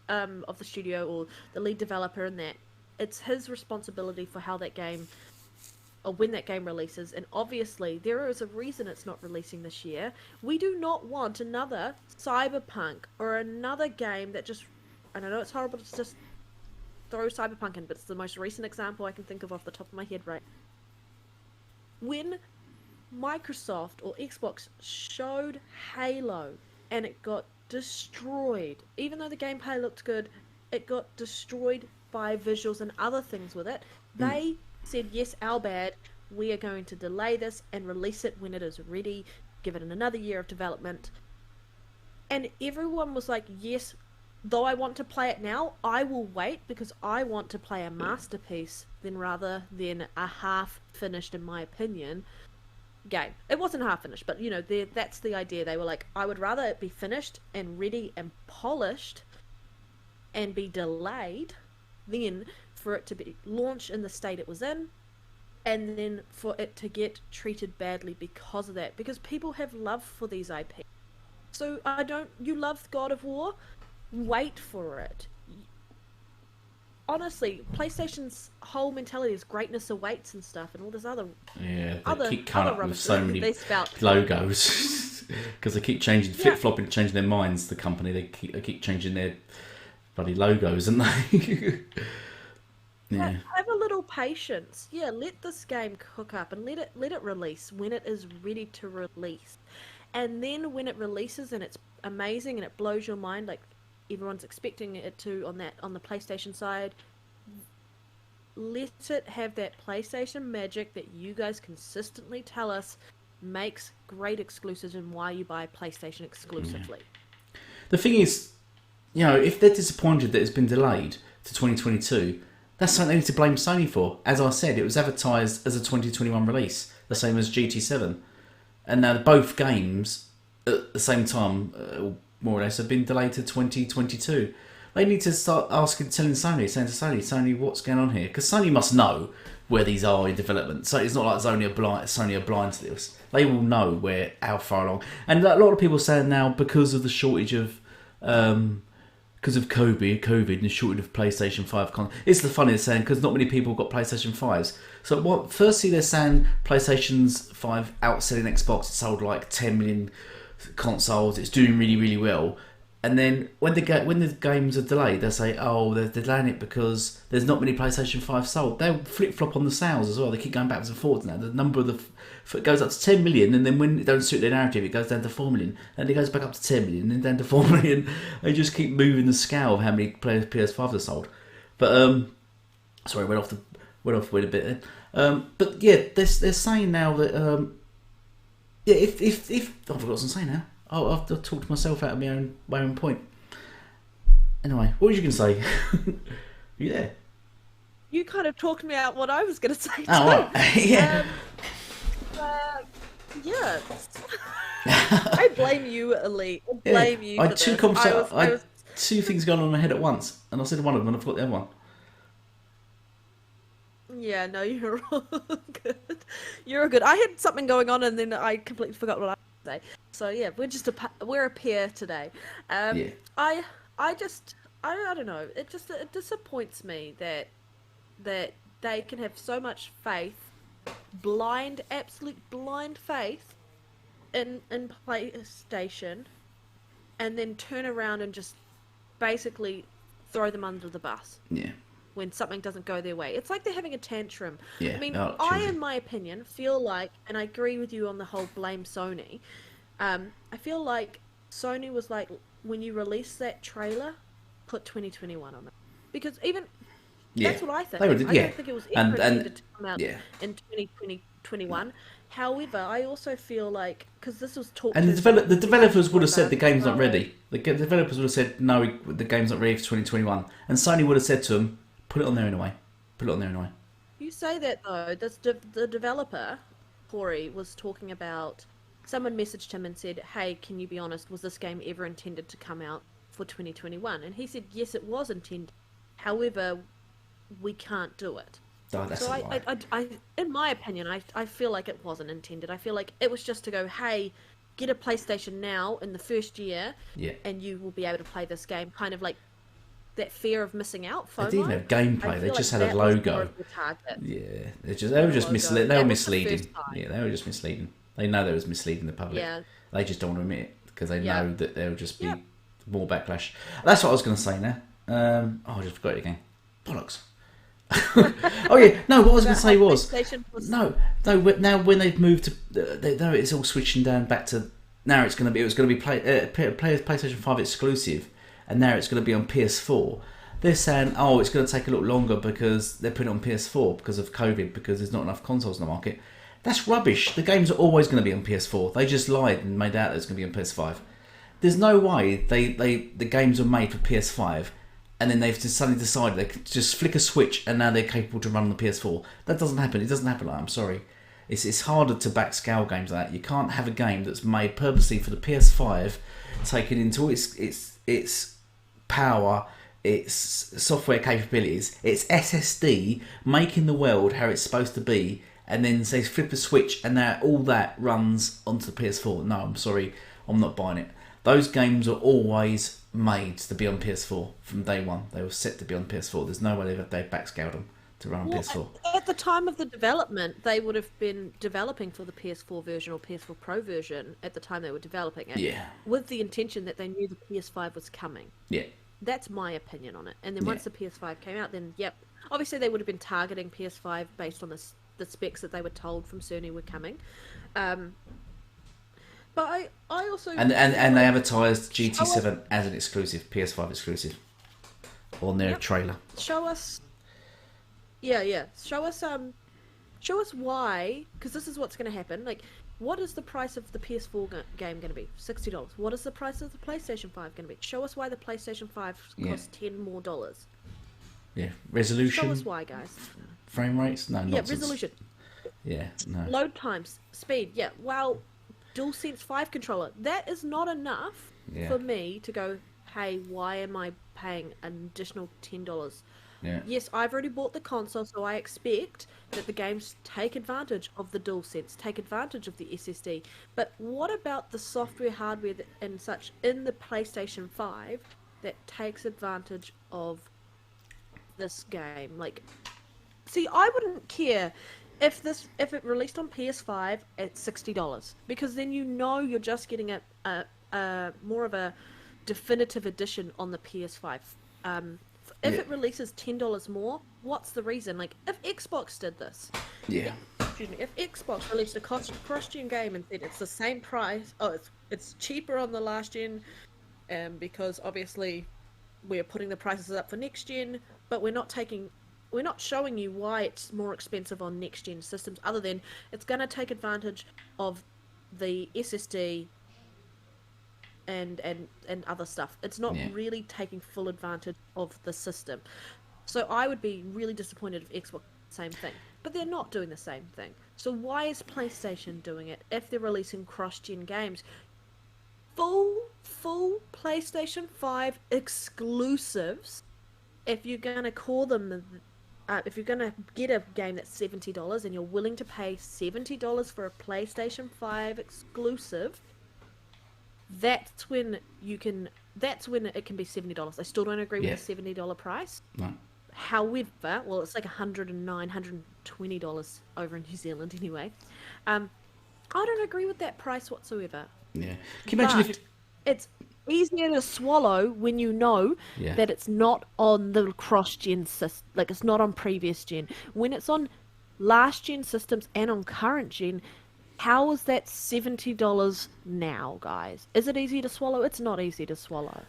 of the studio, or the lead developer in that. It's his responsibility for how that game, or when that game releases, and obviously there is a reason it's not releasing this year. We do not want another Cyberpunk or another game that just, and I know it's horrible to just throw Cyberpunk in, but it's the most recent example I can think of off the top of my head, right? When Microsoft or Xbox showed Halo and it got destroyed, even though the gameplay looked good, it got destroyed by visuals and other things with it. They said, yes, our bad, we are going to delay this and release it when it is ready, give it another year of development. And everyone was like, yes, though I want to play it now, I will wait because I want to play a masterpiece rather than a half-finished, in my opinion, game. It wasn't half-finished, but, you know, that's the idea. They were like, I would rather it be finished and ready and polished and be delayed than for it to be launched in the state it was in, and then for it to get treated badly because of that. Because people have love for these IP. So you love God of War? Wait for it. Honestly, PlayStation's whole mentality is greatness awaits and stuff, and all this other they keep coming up with so many they spout. logos because they keep changing, flip-flopping, changing their minds. The company they keep changing their bloody logos, and they yeah. Have a little patience. Yeah, let this game cook up and let it release when it is ready to release, and then when it releases and it's amazing and it blows your mind, like everyone's expecting it to on the PlayStation side, let it have that PlayStation magic that you guys consistently tell us makes great exclusives and why you buy PlayStation exclusively. Yeah. The thing is, you know, if they're disappointed that it's been delayed to 2022, that's something they need to blame Sony for. As I said, it was advertised as a 2021 release, the same as GT7, and now both games at the same time, more or less, have been delayed to 2022. They need to start saying to Sony, what's going on here? Because Sony must know where these are in development. So it's not like Sony are blind to this. They will know how far along. And a lot of people are saying now, because of the shortage of, because of COVID and the shortage of PlayStation 5 content. It's the funniest saying, because not many people got PlayStation 5s. So firstly, they're saying PlayStation's 5 outselling Xbox. It sold like 10 million consoles. It's doing really, really well. And then when the games are delayed, they say, oh, they're delaying it because there's not many PlayStation 5 sold. They'll flip-flop on the sales as well. They keep going backwards and forwards now. The number of it goes up to 10 million, and then when it don't suit their narrative, it goes down to 4 million. And it goes back up to 10 million, and then down to 4 million. They just keep moving the scale of how many PS5s are sold. But, sorry, went off with a bit there. But yeah, they're saying now that, yeah, if I forgot what I was saying now. Oh, I've talked myself out of my own point. Anyway, what was you going to say? You there? You kind of talked me out what I was going to say too. Oh, right. Yeah. Yeah. I blame you, Elite. I blame you. I had two things going on in my head at once, and I said one of them, and I forgot the other one. Yeah, no, you're all good. You're good. I had something going on, and then I completely forgot what I was going to say. So yeah, we're a pair today. Yeah. I don't know. It disappoints me that they can have so much faith, absolute blind faith in PlayStation, and then turn around and just basically throw them under the bus. Yeah. When something doesn't go their way. It's like they're having a tantrum. Yeah. I mean, in my opinion, feel like, and I agree with you on the whole blame Sony, I feel like Sony was like, when you release that trailer, put 2021 on it. Because that's what I think. I don't think it was ever intended to come out in 2021. However, I also feel like, because this was talked and the developers would have said the game's not ready. The developers would have said, no, the game's not ready for 2021. And Sony would have said to them, put it on there anyway. You say that though. The developer, Corey, was talking about, someone messaged him and said, hey, can you be honest, was this game ever intended to come out for 2021? And he said, yes, it was intended. However, we can't do it. Oh, that's So a lie. in my opinion, I feel like it wasn't intended. I feel like it was just to go, hey, get a PlayStation now in the first year, Yeah. and you will be able to play this game. Kind of like that fear of missing out, They didn't FOMO. have I gameplay. They feel just like had a that was more logo. of the target. Yeah, they were just Logo. they were That was the misleading. first time. Yeah, they were just misleading. They know they was misleading the public. Yeah, They just don't want to admit it because they yeah, know that there'll just be yeah. more backlash. That's what I was going to say now. Oh, I just forgot it again. Bollocks. Oh yeah, no. What I was going to say was PlayStation was now when they've moved to now it's all switching down back to now it was going to be PlayStation 5 exclusive, and now it's going to be on PS4. They're saying, oh, it's going to take a little longer because they're putting it on PS4 because of COVID, because there's not enough consoles in the market. That's rubbish. The games are always going to be on PS4. They just lied and made out that it's going to be on PS5. There's no way the games are made for PS5 and then they've just suddenly decided they could just flick a switch and now they're capable to run on the PS4. That doesn't happen. It doesn't happen like that. I'm sorry. It's harder to backscale games like that. You can't have a game that's made purposely for the PS5, taking into its power, its software capabilities, its SSD, making the world how it's supposed to be, and then say flip a switch and now all that runs onto the PS4. No, I'm sorry, I'm not buying it. Those games are always made to be on PS4 from day one. They were set to be on PS4. There's no way they've backscaled them to run on PS4. At the time of the development, they would have been developing for the PS4 version or PS4 Pro version at the time they were developing it. Yeah. With the intention that they knew the PS5 was coming. Yeah. That's my opinion on it. And then Yeah. once the PS5 came out, then yep, obviously they would have been targeting PS5 based on the specs that they were told from Sony were coming. But I also And they advertised GT7 as an exclusive, PS5 exclusive, on their trailer. show us. Yeah. Show us why, because this is what's going to happen. Like, what is the price of the PS4 game going to be? $60. What is the price of the PlayStation 5 going to be? Show us why the PlayStation 5 costs $10 more. Yeah, resolution. Show us why, guys. Frame rates? No, nonsense. Yeah, resolution. Yeah, no. Load times, speed. Yeah, wow. DualSense 5 controller. That is not enough for me to go, hey, why am I paying an additional $10? Yeah. Yes, I've already bought the console, so I expect that the games take advantage of the DualSense, take advantage of the SSD. But what about the software, hardware, and such in the PlayStation 5 that takes advantage of this game? Like, see, I wouldn't care if it released on PS5 at $60, because then you know you're just getting a more of a definitive edition on the PS5. If it releases $10 more, what's the reason? Like, if Xbox did this, excuse me, if Xbox released a cross-gen game and said it's the same price, it's cheaper on the last gen, because obviously we're putting the prices up for next gen, but we're not showing you why it's more expensive on next gen systems, other than it's going to take advantage of the SSD and other stuff. It's not really taking full advantage of the system. So I would be really disappointed if Xbox did the same thing. But they're not doing the same thing. So why is PlayStation doing it if they're releasing cross-gen games? Full PlayStation 5 exclusives, if you're going to call them, if you're going to get a game that's $70 and you're willing to pay $70 for a PlayStation 5 exclusive, that's when it can be $70. I still don't agree with the $70 price. No. However, well, it's like $109, $120 over in New Zealand anyway. I don't agree with that price whatsoever. Yeah. Can you imagine if it's easier to swallow when you know that it's not on the cross-gen system, like it's not on previous gen. When it's on last-gen systems and on current-gen, how is that $70 now, guys? Is it easy to swallow? It's not easy to swallow.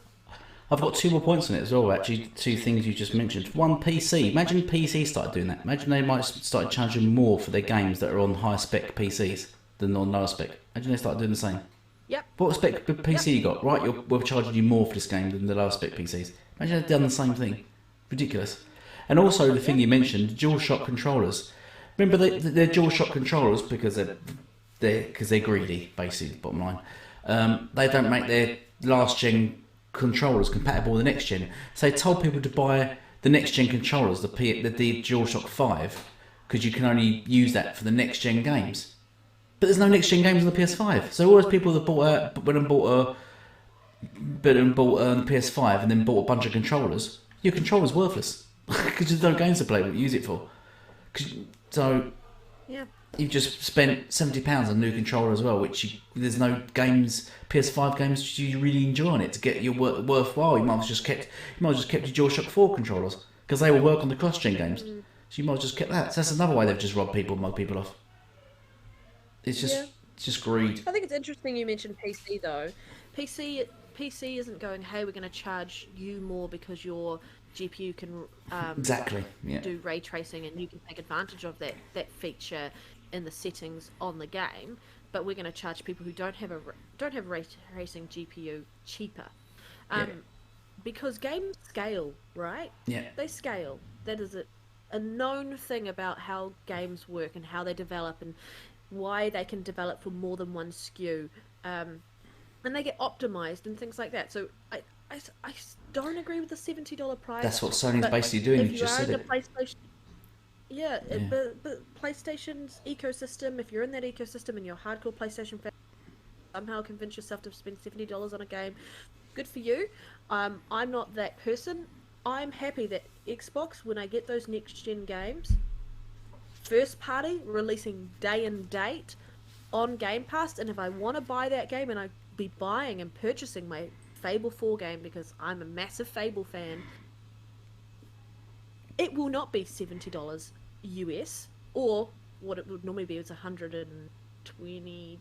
I've got 2 more points on it as well, actually. 2 things you just mentioned. One, PC. Imagine PC started doing that. Imagine they might start charging more for their games that are on higher spec PCs than on lower spec. Imagine they start doing the same. Yep. What spec PC you got? Right, we're charging you more for this game than the lower spec PCs. Imagine they've done the same thing. Ridiculous. And also the thing you mentioned, DualShock controllers. Remember, they're DualShock controllers because they're greedy, basically, bottom line. They don't make their last gen controllers compatible with the next gen. So they told people to buy the next gen controllers, the DualShock 5, because you can only use that for the next gen games. But there's no next gen games on the PS5. So all those people that bought the PS5 and then bought a bunch of controllers, your controller's worthless because there's no games to play. What you use it for? So Yeah. you've just spent £70 on a new controller as well, there's no games, PS5 games you really enjoy on it to get your worthwhile. You might have just kept your DualShock 4 controllers because they will work on the cross-gen games. So you might have just kept that. So that's another way they've just robbed people, mug people off. It's just greed. I think it's interesting you mentioned PC though. PC isn't going, hey, we're going to charge you more because your GPU can Exactly. Yeah. do ray tracing and you can take advantage of that feature in the settings on the game, but we're going to charge people who don't have ray tracing GPU cheaper. Because games scale, right? Yeah. They scale. That is a known thing about how games work and how they develop and why they can develop for more than one SKU. And they get optimized and things like that. So I don't agree with the $70 price. That's what Sony's basically doing. If You you just are said in it. PlayStation, but PlayStation's ecosystem, if you're in that ecosystem and you're a hardcore PlayStation fan, somehow convince yourself to spend $70 on a game, good for you. I'm not that person. I'm happy that Xbox, when I get those next-gen games, first party, releasing day and date on Game Pass, and if I want to buy that game and I be buying and purchasing my Fable 4 game because I'm a massive Fable fan, it will not be $70 US, or what it would normally be is $120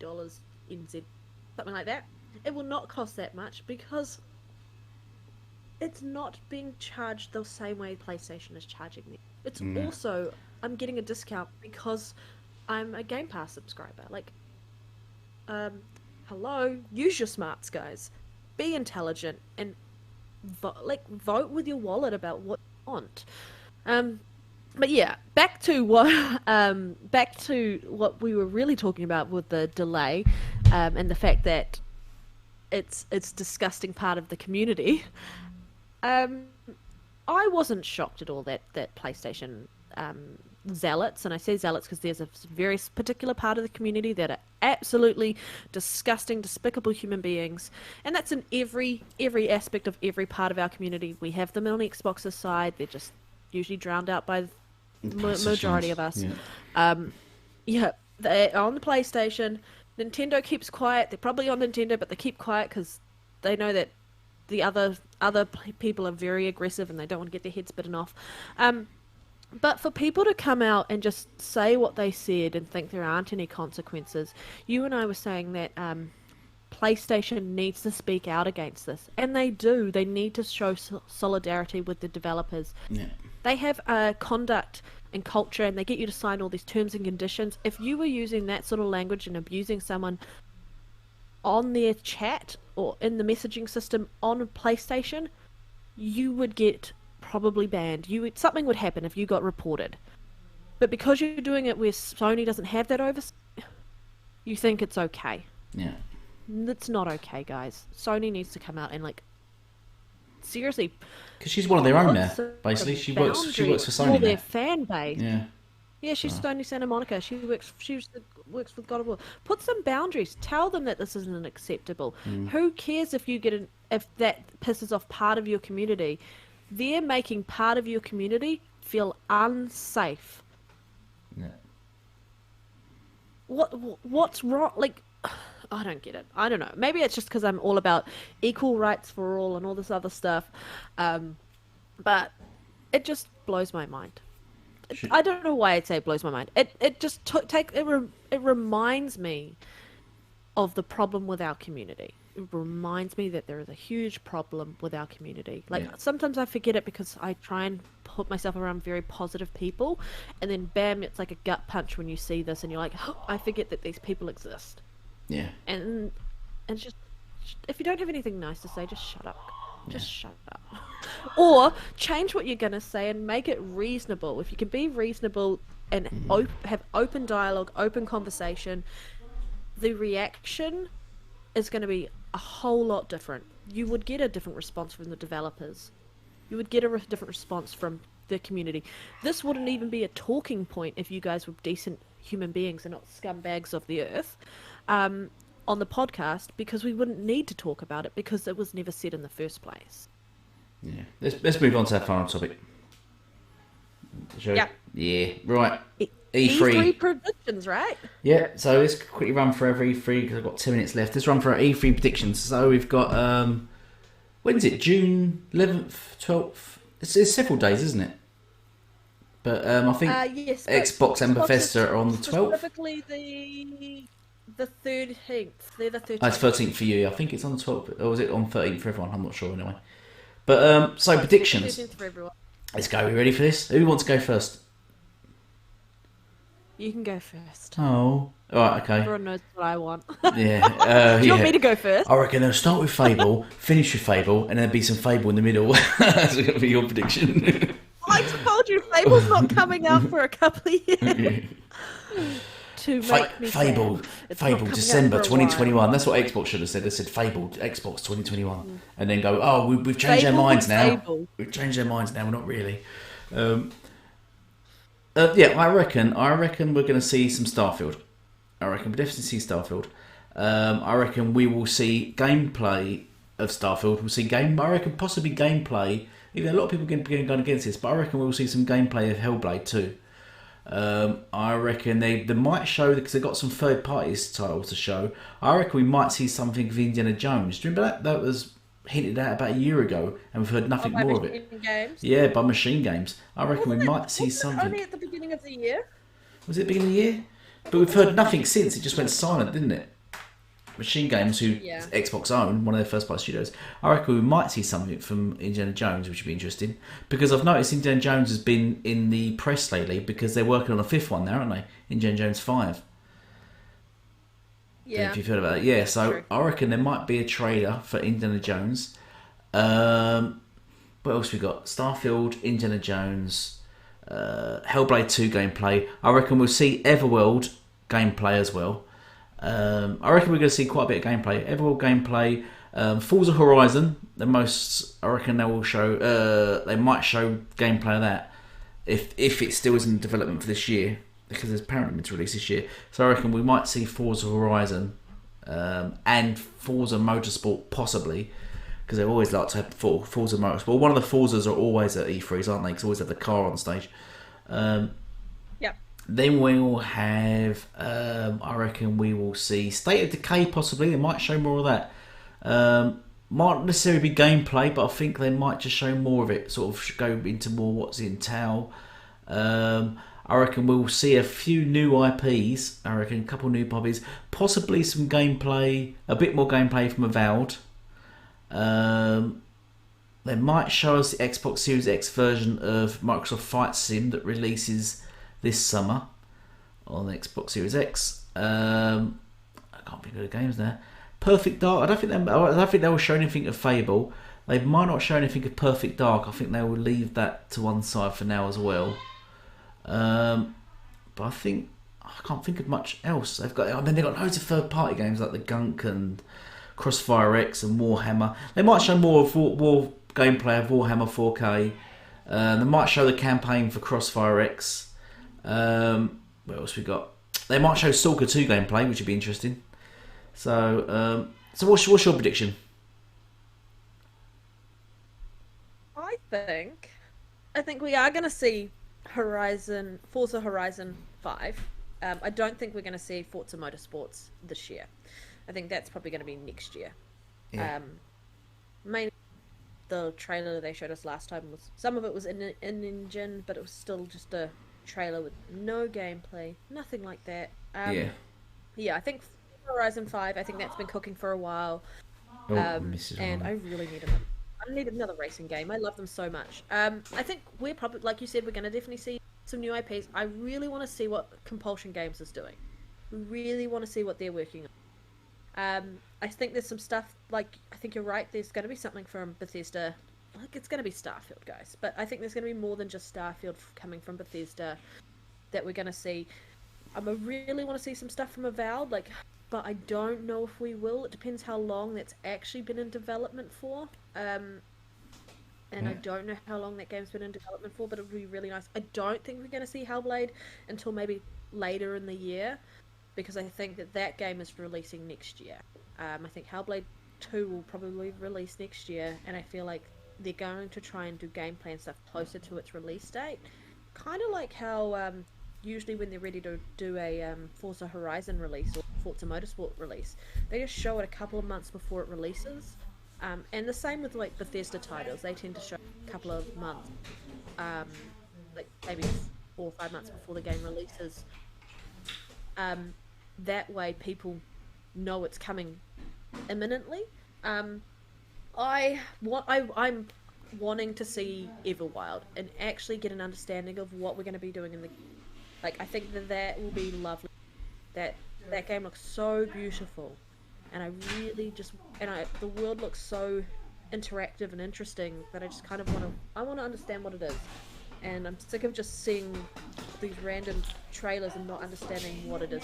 NZ, something like that. It will not cost that much because it's not being charged the same way PlayStation is charging me. It's also, I'm getting a discount because I'm a Game Pass subscriber. Like, hello, use your smarts, guys. Be intelligent and vote with your wallet about what you want. But yeah, back to what we were really talking about with the delay, and the fact that it's disgusting part of the community. I wasn't shocked at all that PlayStation zealots, and I say zealots because there's a very particular part of the community that are absolutely disgusting, despicable human beings, and that's in every aspect of every part of our community. We have them on Xbox's side; they're just usually drowned out by the majority of us. They're on the PlayStation. Nintendo keeps quiet. They're probably on Nintendo, but they keep quiet because they know that the other people are very aggressive and they don't want to get their heads bitten off. But for people to come out and just say what they said and think there aren't any consequences, you and I were saying that PlayStation needs to speak out against this, and they do. They need to show solidarity with the developers. Yeah. They have conduct and culture, and they get you to sign all these terms and conditions. If you were using that sort of language and abusing someone on their chat or in the messaging system on PlayStation, you would get probably banned. Something would happen if you got reported. But because you're doing it where Sony doesn't have that oversight, you think it's okay. Yeah. It's not okay, guys. Sony needs to come out and seriously. Because she's one of their own now. Basically, she works for Sony now. Their fan base. Yeah. Yeah, she's Sony Santa Monica. She works with God of War. Put some boundaries. Tell them that this isn't acceptable. Who cares if if that pisses off part of your community? They're making part of your community feel unsafe. Yeah. What's wrong? I don't get it. I don't know. Maybe it's just because I'm all about equal rights for all and all this other stuff. But it just blows my mind. I don't know why I'd say it blows my mind. It just it reminds me of the problem with our community. It reminds me that there is a huge problem with our community. Sometimes I forget it because I try and put myself around very positive people, and then bam, it's like a gut punch when you see this, and you're like, oh, I forget that these people exist. Yeah. And just, if you don't have anything nice to say, just shut up. Just shut up. Or change what you're going to say and make it reasonable. If you can be reasonable and have open dialogue, open conversation, the reaction is going to be a whole lot different. You would get a different response from the developers. you would get a different response from the community. This wouldn't even be a talking point if you guys were decent human beings and not scumbags of the earth on the podcast, because we wouldn't need to talk about it because it was never said in the first place. Yeah. Let's move on to our final topic. Yeah. Yeah. Right. E3 predictions, right? Yeah, so let's quickly run for every E3 because I've got 10 minutes left. Let's run for our E3 predictions. So we've got, when's it? June 11th, 12th? It's several days, isn't it? But I think yes, Xbox and Bethesda are on the 12th. Specifically the 13th. They're the 13th. Oh, it's 13th for you. I think it's on the 12th. Or was it on 13th for everyone? I'm not sure anyway. But, so predictions. 13th for everyone. Let's go. Are we ready for this? Who wants to go first? You can go first. Oh. Alright, okay. Everyone knows what I want. Yeah. Do you want me to go first? I reckon they'll start with Fable, finish with Fable, and then be some Fable in the middle. That's going to be your prediction. I told you Fable's not coming out for a couple of years. To make me Fable, sad. Fable, December 2021. That's what Xbox should have said. They said Fable, Xbox 2021, and then go, oh, we've changed our minds now. Fable. We've changed our minds now. We're not really. Yeah, I reckon we're going to see some Starfield. I reckon we'll definitely see Starfield. I reckon we will see gameplay of Starfield. We'll see I reckon possibly gameplay. Even a lot of people are going against this, but I reckon we'll see some gameplay of Hellblade too. I reckon they might show, because they've got some third parties titles to show. I reckon we might see something of Indiana Jones. Do you remember that? That was hinted at about a year ago, and we've heard nothing more of it. Games? Yeah, by Machine Games. I reckon we might see something. Only at the beginning of the year. Was it the beginning of the year? But we've heard nothing since. It just went silent, didn't it? Machine Games, who Xbox own, one of their first party studios. I reckon we might see something from Indiana Jones, which would be interesting. Because I've noticed Indiana Jones has been in the press lately because they're working on a fifth one now, aren't they? Indiana Jones 5. Yeah. If you've heard about it. Yeah, so true. I reckon there might be a trailer for Indiana Jones. What else we got? Starfield, Indiana Jones, Hellblade 2 gameplay. I reckon we'll see Everworld gameplay as well. I reckon we're going to see quite a bit of gameplay. Everworld gameplay. Forza Horizon. I reckon they will show. They might show gameplay of that if it still is in development for this year, because it's apparently meant to release this year. So I reckon we might see Forza Horizon and Forza Motorsport possibly, because they always like to have Forza Motorsport. One of the Forzas are always at E3s, aren't they? Because always have the car on stage. Then we'll have, I reckon we will see State of Decay possibly. They might show more of that. Might necessarily be gameplay, but I think they might just show more of it. Sort of go into more what's in Tau. I reckon we'll see a few new IPs. I reckon a couple new IPs. Possibly some gameplay, a bit more gameplay from Avowed. They might show us the Xbox Series X version of Microsoft Flight Sim that releases this summer on the Xbox Series X. I can't think of the games there. Perfect Dark. I don't think they will show anything of Fable. They might not show anything of Perfect Dark. I think they will leave that to one side for now as well. But I can't think of much else. They've got loads of third party games like the Gunk and Crossfire X and Warhammer. They might show more of War gameplay of Warhammer 4K. They might show the campaign for Crossfire X. What else we got? They might show Stalker 2 gameplay, which would be interesting. So what's your prediction? I think we are going to see Forza Horizon 5. I don't think we're going to see Forza Motorsports this year. I think that's probably going to be next year. Yeah. Mainly the trailer they showed us last time some of it was in engine, but it was still just a trailer with no gameplay, nothing like that. I think Horizon 5, I think that's been cooking for a while. And I really need another racing game. I love them so much. I think we're probably, like you said, we're going to definitely see some new IPs. I really want to see what Compulsion Games is doing. We really want to see what they're working on. I think there's some stuff, like, I think you're right, there's going to be something from Bethesda. Like, it's going to be Starfield, guys. But I think there's going to be more than just Starfield coming from Bethesda that we're going to see. I really want to see some stuff from Avowed, but I don't know if we will. It depends how long that's actually been in development for. and I don't know how long that game's been in development for, but it would be really nice. I don't think we're going to see Hellblade until maybe later in the year, because I think that game is releasing next year. I think Hellblade 2 will probably release next year, and I feel like they're going to try and do gameplay and stuff closer to its release date. Kind of like how usually when they're ready to do a Forza Horizon release or Forza Motorsport release, they just show it a couple of months before it releases. And the same with like Bethesda titles, they tend to show a couple of months, like maybe 4 or 5 months before the game releases. That way people know it's coming imminently. I'm wanting to see Everwild and actually get an understanding of what we're going to be doing in the. Like, I think that will be lovely. That game looks so beautiful, and I really just the world looks so interactive and interesting that I just kind of want to understand what it is, and I'm sick of just seeing these random trailers and not understanding what it is.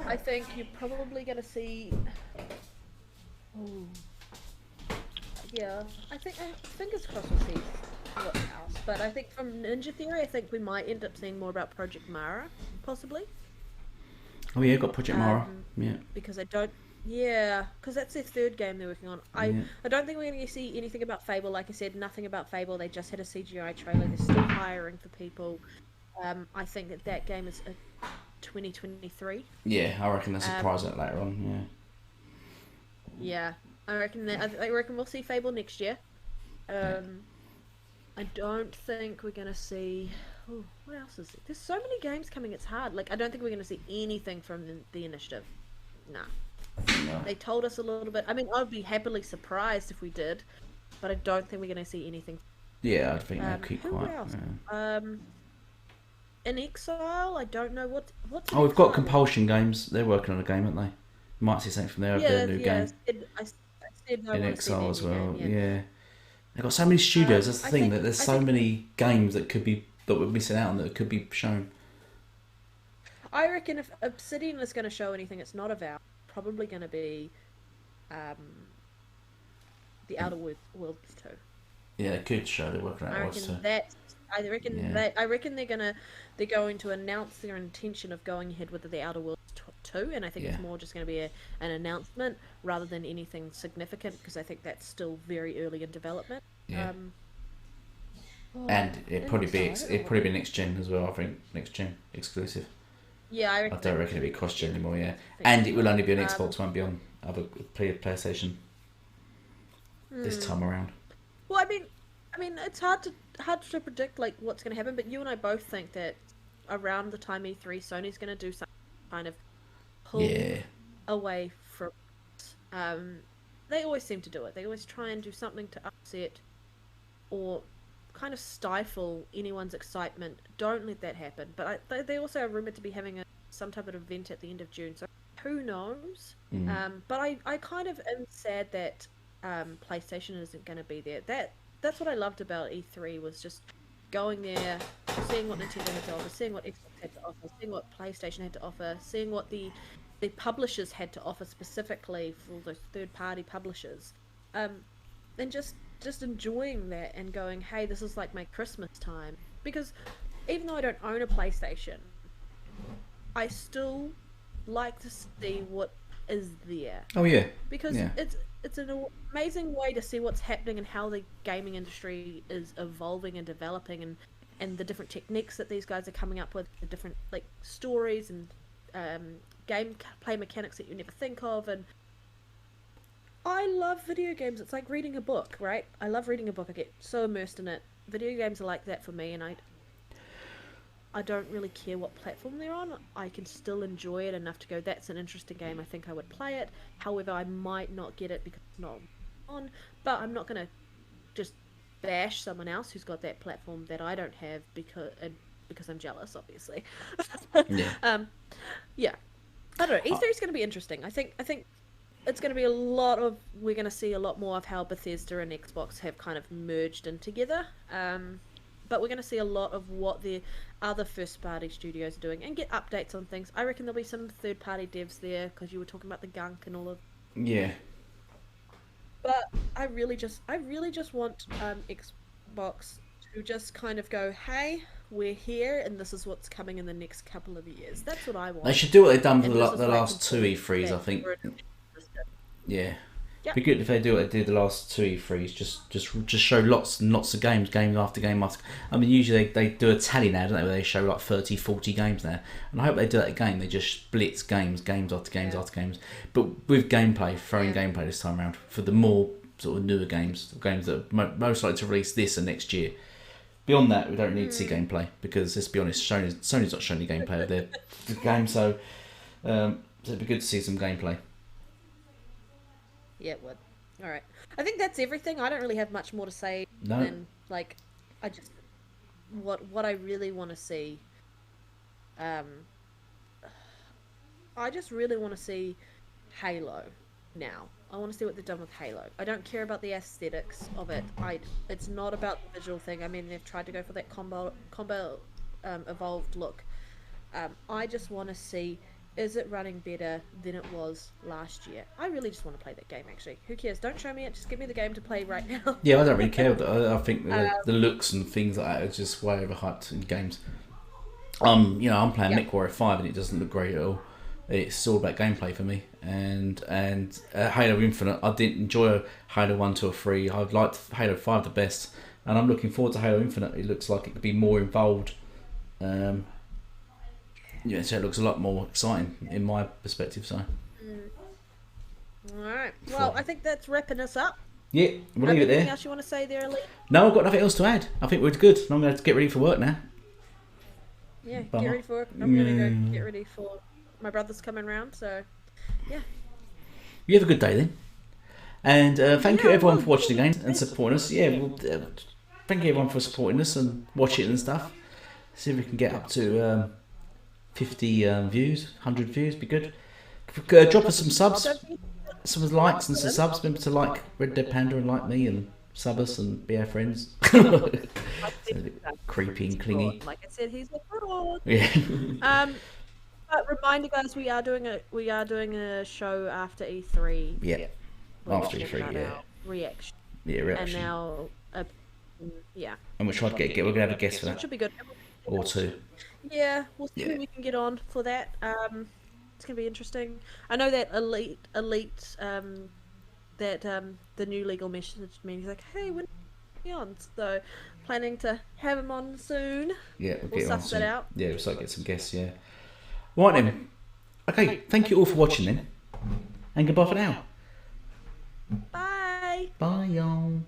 I think you're probably going to see. Ooh. Yeah, I think fingers crossed we'll see what else. But I think from Ninja Theory, I think we might end up seeing more about Project Mara, possibly. Oh yeah, got Project Mara. Yeah. Because I don't. Yeah, because that's their third game they're working on. I don't think we're going to see anything about Fable. Like I said, nothing about Fable. They just had a CGI trailer. They're still hiring for people. I think that game is 2023. Yeah, I reckon they'll surprise it later on. Yeah. I reckon we'll see Fable next year. I don't think we're gonna see. Oh, what else is there? There's so many games coming. It's hard. Like, I don't think we're gonna see anything from the initiative. Nah. No. They told us a little bit. I mean, I'd be happily surprised if we did, but I don't think we're gonna see anything. Yeah, I think they'll keep quiet. Yeah. In Exile, I don't know what's. Oh, we've got Compulsion Games. They're working on a game, aren't they? Might see something from their new game. In Exile as well, yeah. They've got so many studios. That's the thing, that there's so many games that we're missing out on that could be shown. I reckon if Obsidian is going to show anything, it's not about. Probably going to be the Outer Worlds 2. Yeah, they could show they're working on Outer Worlds 2. I reckon they're going to announce their intention of going ahead with the Outer Worlds 2, and I think it's more just going to be an announcement rather than anything significant, because I think that's still very early in development. Yeah. And it'd probably be next gen as well. I think next gen exclusive. Yeah, I don't reckon it'll be cross gen anymore. Yeah, and it will only be on Xbox, won't be on other PlayStation this time around. Well, I mean, it's hard to predict like what's going to happen, but you and I both think that around the time E3, Sony's going to do some kind of pull away from. They always seem to do it. They always try and do something to upset or kind of stifle anyone's excitement. Don't let that happen. But they also are rumored to be having some type of event at the end of June, so who knows? But I kind of am sad that PlayStation isn't going to be there. That's what I loved about E3, was just going there, seeing what Nintendo had to offer, seeing what Xbox had to offer, seeing what PlayStation had to offer, seeing what the publishers had to offer specifically for those third-party publishers, and just enjoying that and going, hey, this is like my Christmas time. Because even though I don't own a PlayStation, I still like to see what is there. Oh yeah. Because it's an amazing way to see what's happening and how the gaming industry is evolving and developing, and the different techniques that these guys are coming up with, the different like stories and gameplay mechanics that you never think of. And I love video games. It's like reading a book, right? I love reading a book. I get so immersed in it. Video games are like that for me, and I don't really care what platform they're on. I can still enjoy it enough to go, that's an interesting game, I think I would play it. However, I might not get it because it's not on. But I'm not going to just bash someone else who's got that platform that I don't have because I'm jealous, obviously. Yeah. I don't know. E3 is going to be interesting. I think it's going to be we're going to see a lot more of how Bethesda and Xbox have kind of merged in together. But we're going to see a lot of what the other first-party studios are doing and get updates on things. I reckon there'll be some third-party devs there, because you were talking about the gunk and all of. Yeah. But I really just want Xbox to just kind of go, hey, we're here, and this is what's coming in the next couple of years. That's what I They want, should do what they've done for and this is the what I last can two pull E3s, I that think. we're in a system. Yeah. Yep. Be good if they do what they did the last two E3s. Just show lots and lots of games, game after game after. I mean, usually they do a tally now, don't they? Where they show like 30, 40 games now. And I hope they do that again. They just blitz games, games after games Yeah. after games. But with gameplay, throwing Yeah. gameplay this time around for the more sort of newer games, games that are most likely to release this and next year. Beyond that, we don't need to see gameplay because let's be honest, Sony's not showing any gameplay of their game. So it'd be good to see some gameplay. Yeah, it would. All right. I think that's everything. I don't really have much more to say No. than like, I just what I really want to see. Um, I just really want to see Halo now. I want to see what they've done with Halo. I don't care about the aesthetics of it. It's not about the visual thing. I mean, they've tried to go for that combo evolved look. I just want to see, is it running better than it was last year? I really just want to play that game, actually. Who cares? Don't show me it. Just give me the game to play right now. Yeah, I don't really care. I think the looks and things like that are just way overhyped in games. I'm playing MechWarrior 5 and it doesn't look great at all. It's all about gameplay for me. And Halo Infinite, I didn't enjoy Halo 1, 2 or 3. I liked Halo 5 the best. And I'm looking forward to Halo Infinite. It looks like it could be more involved. So it looks a lot more exciting in my perspective. So. All right. Well, I think that's wrapping us up. Yeah, we'll leave it Anything there. else you want to say there, Elite? No, I've got nothing else to add. I think we're good. I'm going to have to get ready for work now. Yeah, Bummer. get ready for it. I'm going to go get ready for my brother's coming round, so yeah. You have a good day then. And thank you Yeah, everyone well, for watching again and thanks. supporting us. Yeah, thank you everyone for supporting us and watching and stuff. See if we can get up to 50 views, 100 views, be good. Drop us some subs, some likes and some subs. Remember to like Red Dead Panda and like me and sub us and be our friends. Creepy and clingy. Like I said, he's a fraud. Yeah. But reminder, guys, we are doing a show after E3. Yeah. We're After talking E3, about yeah. our reaction. Yeah, And reaction. now, yeah, And we'll try to get we're gonna have a guest for it that should be good. or two. Yeah, we'll see Yeah. who we can get on for that. It's gonna be interesting. I know that elite, that the new legal messaged me. He's like, "Hey, when are you on?" So, planning to have him on soon. Yeah, we'll We'll get on suss soon. that out. Yeah, we'll start to get some guests. Yeah. Right then. Okay, thank you all for watching then, and goodbye for now. Bye. Bye y'all.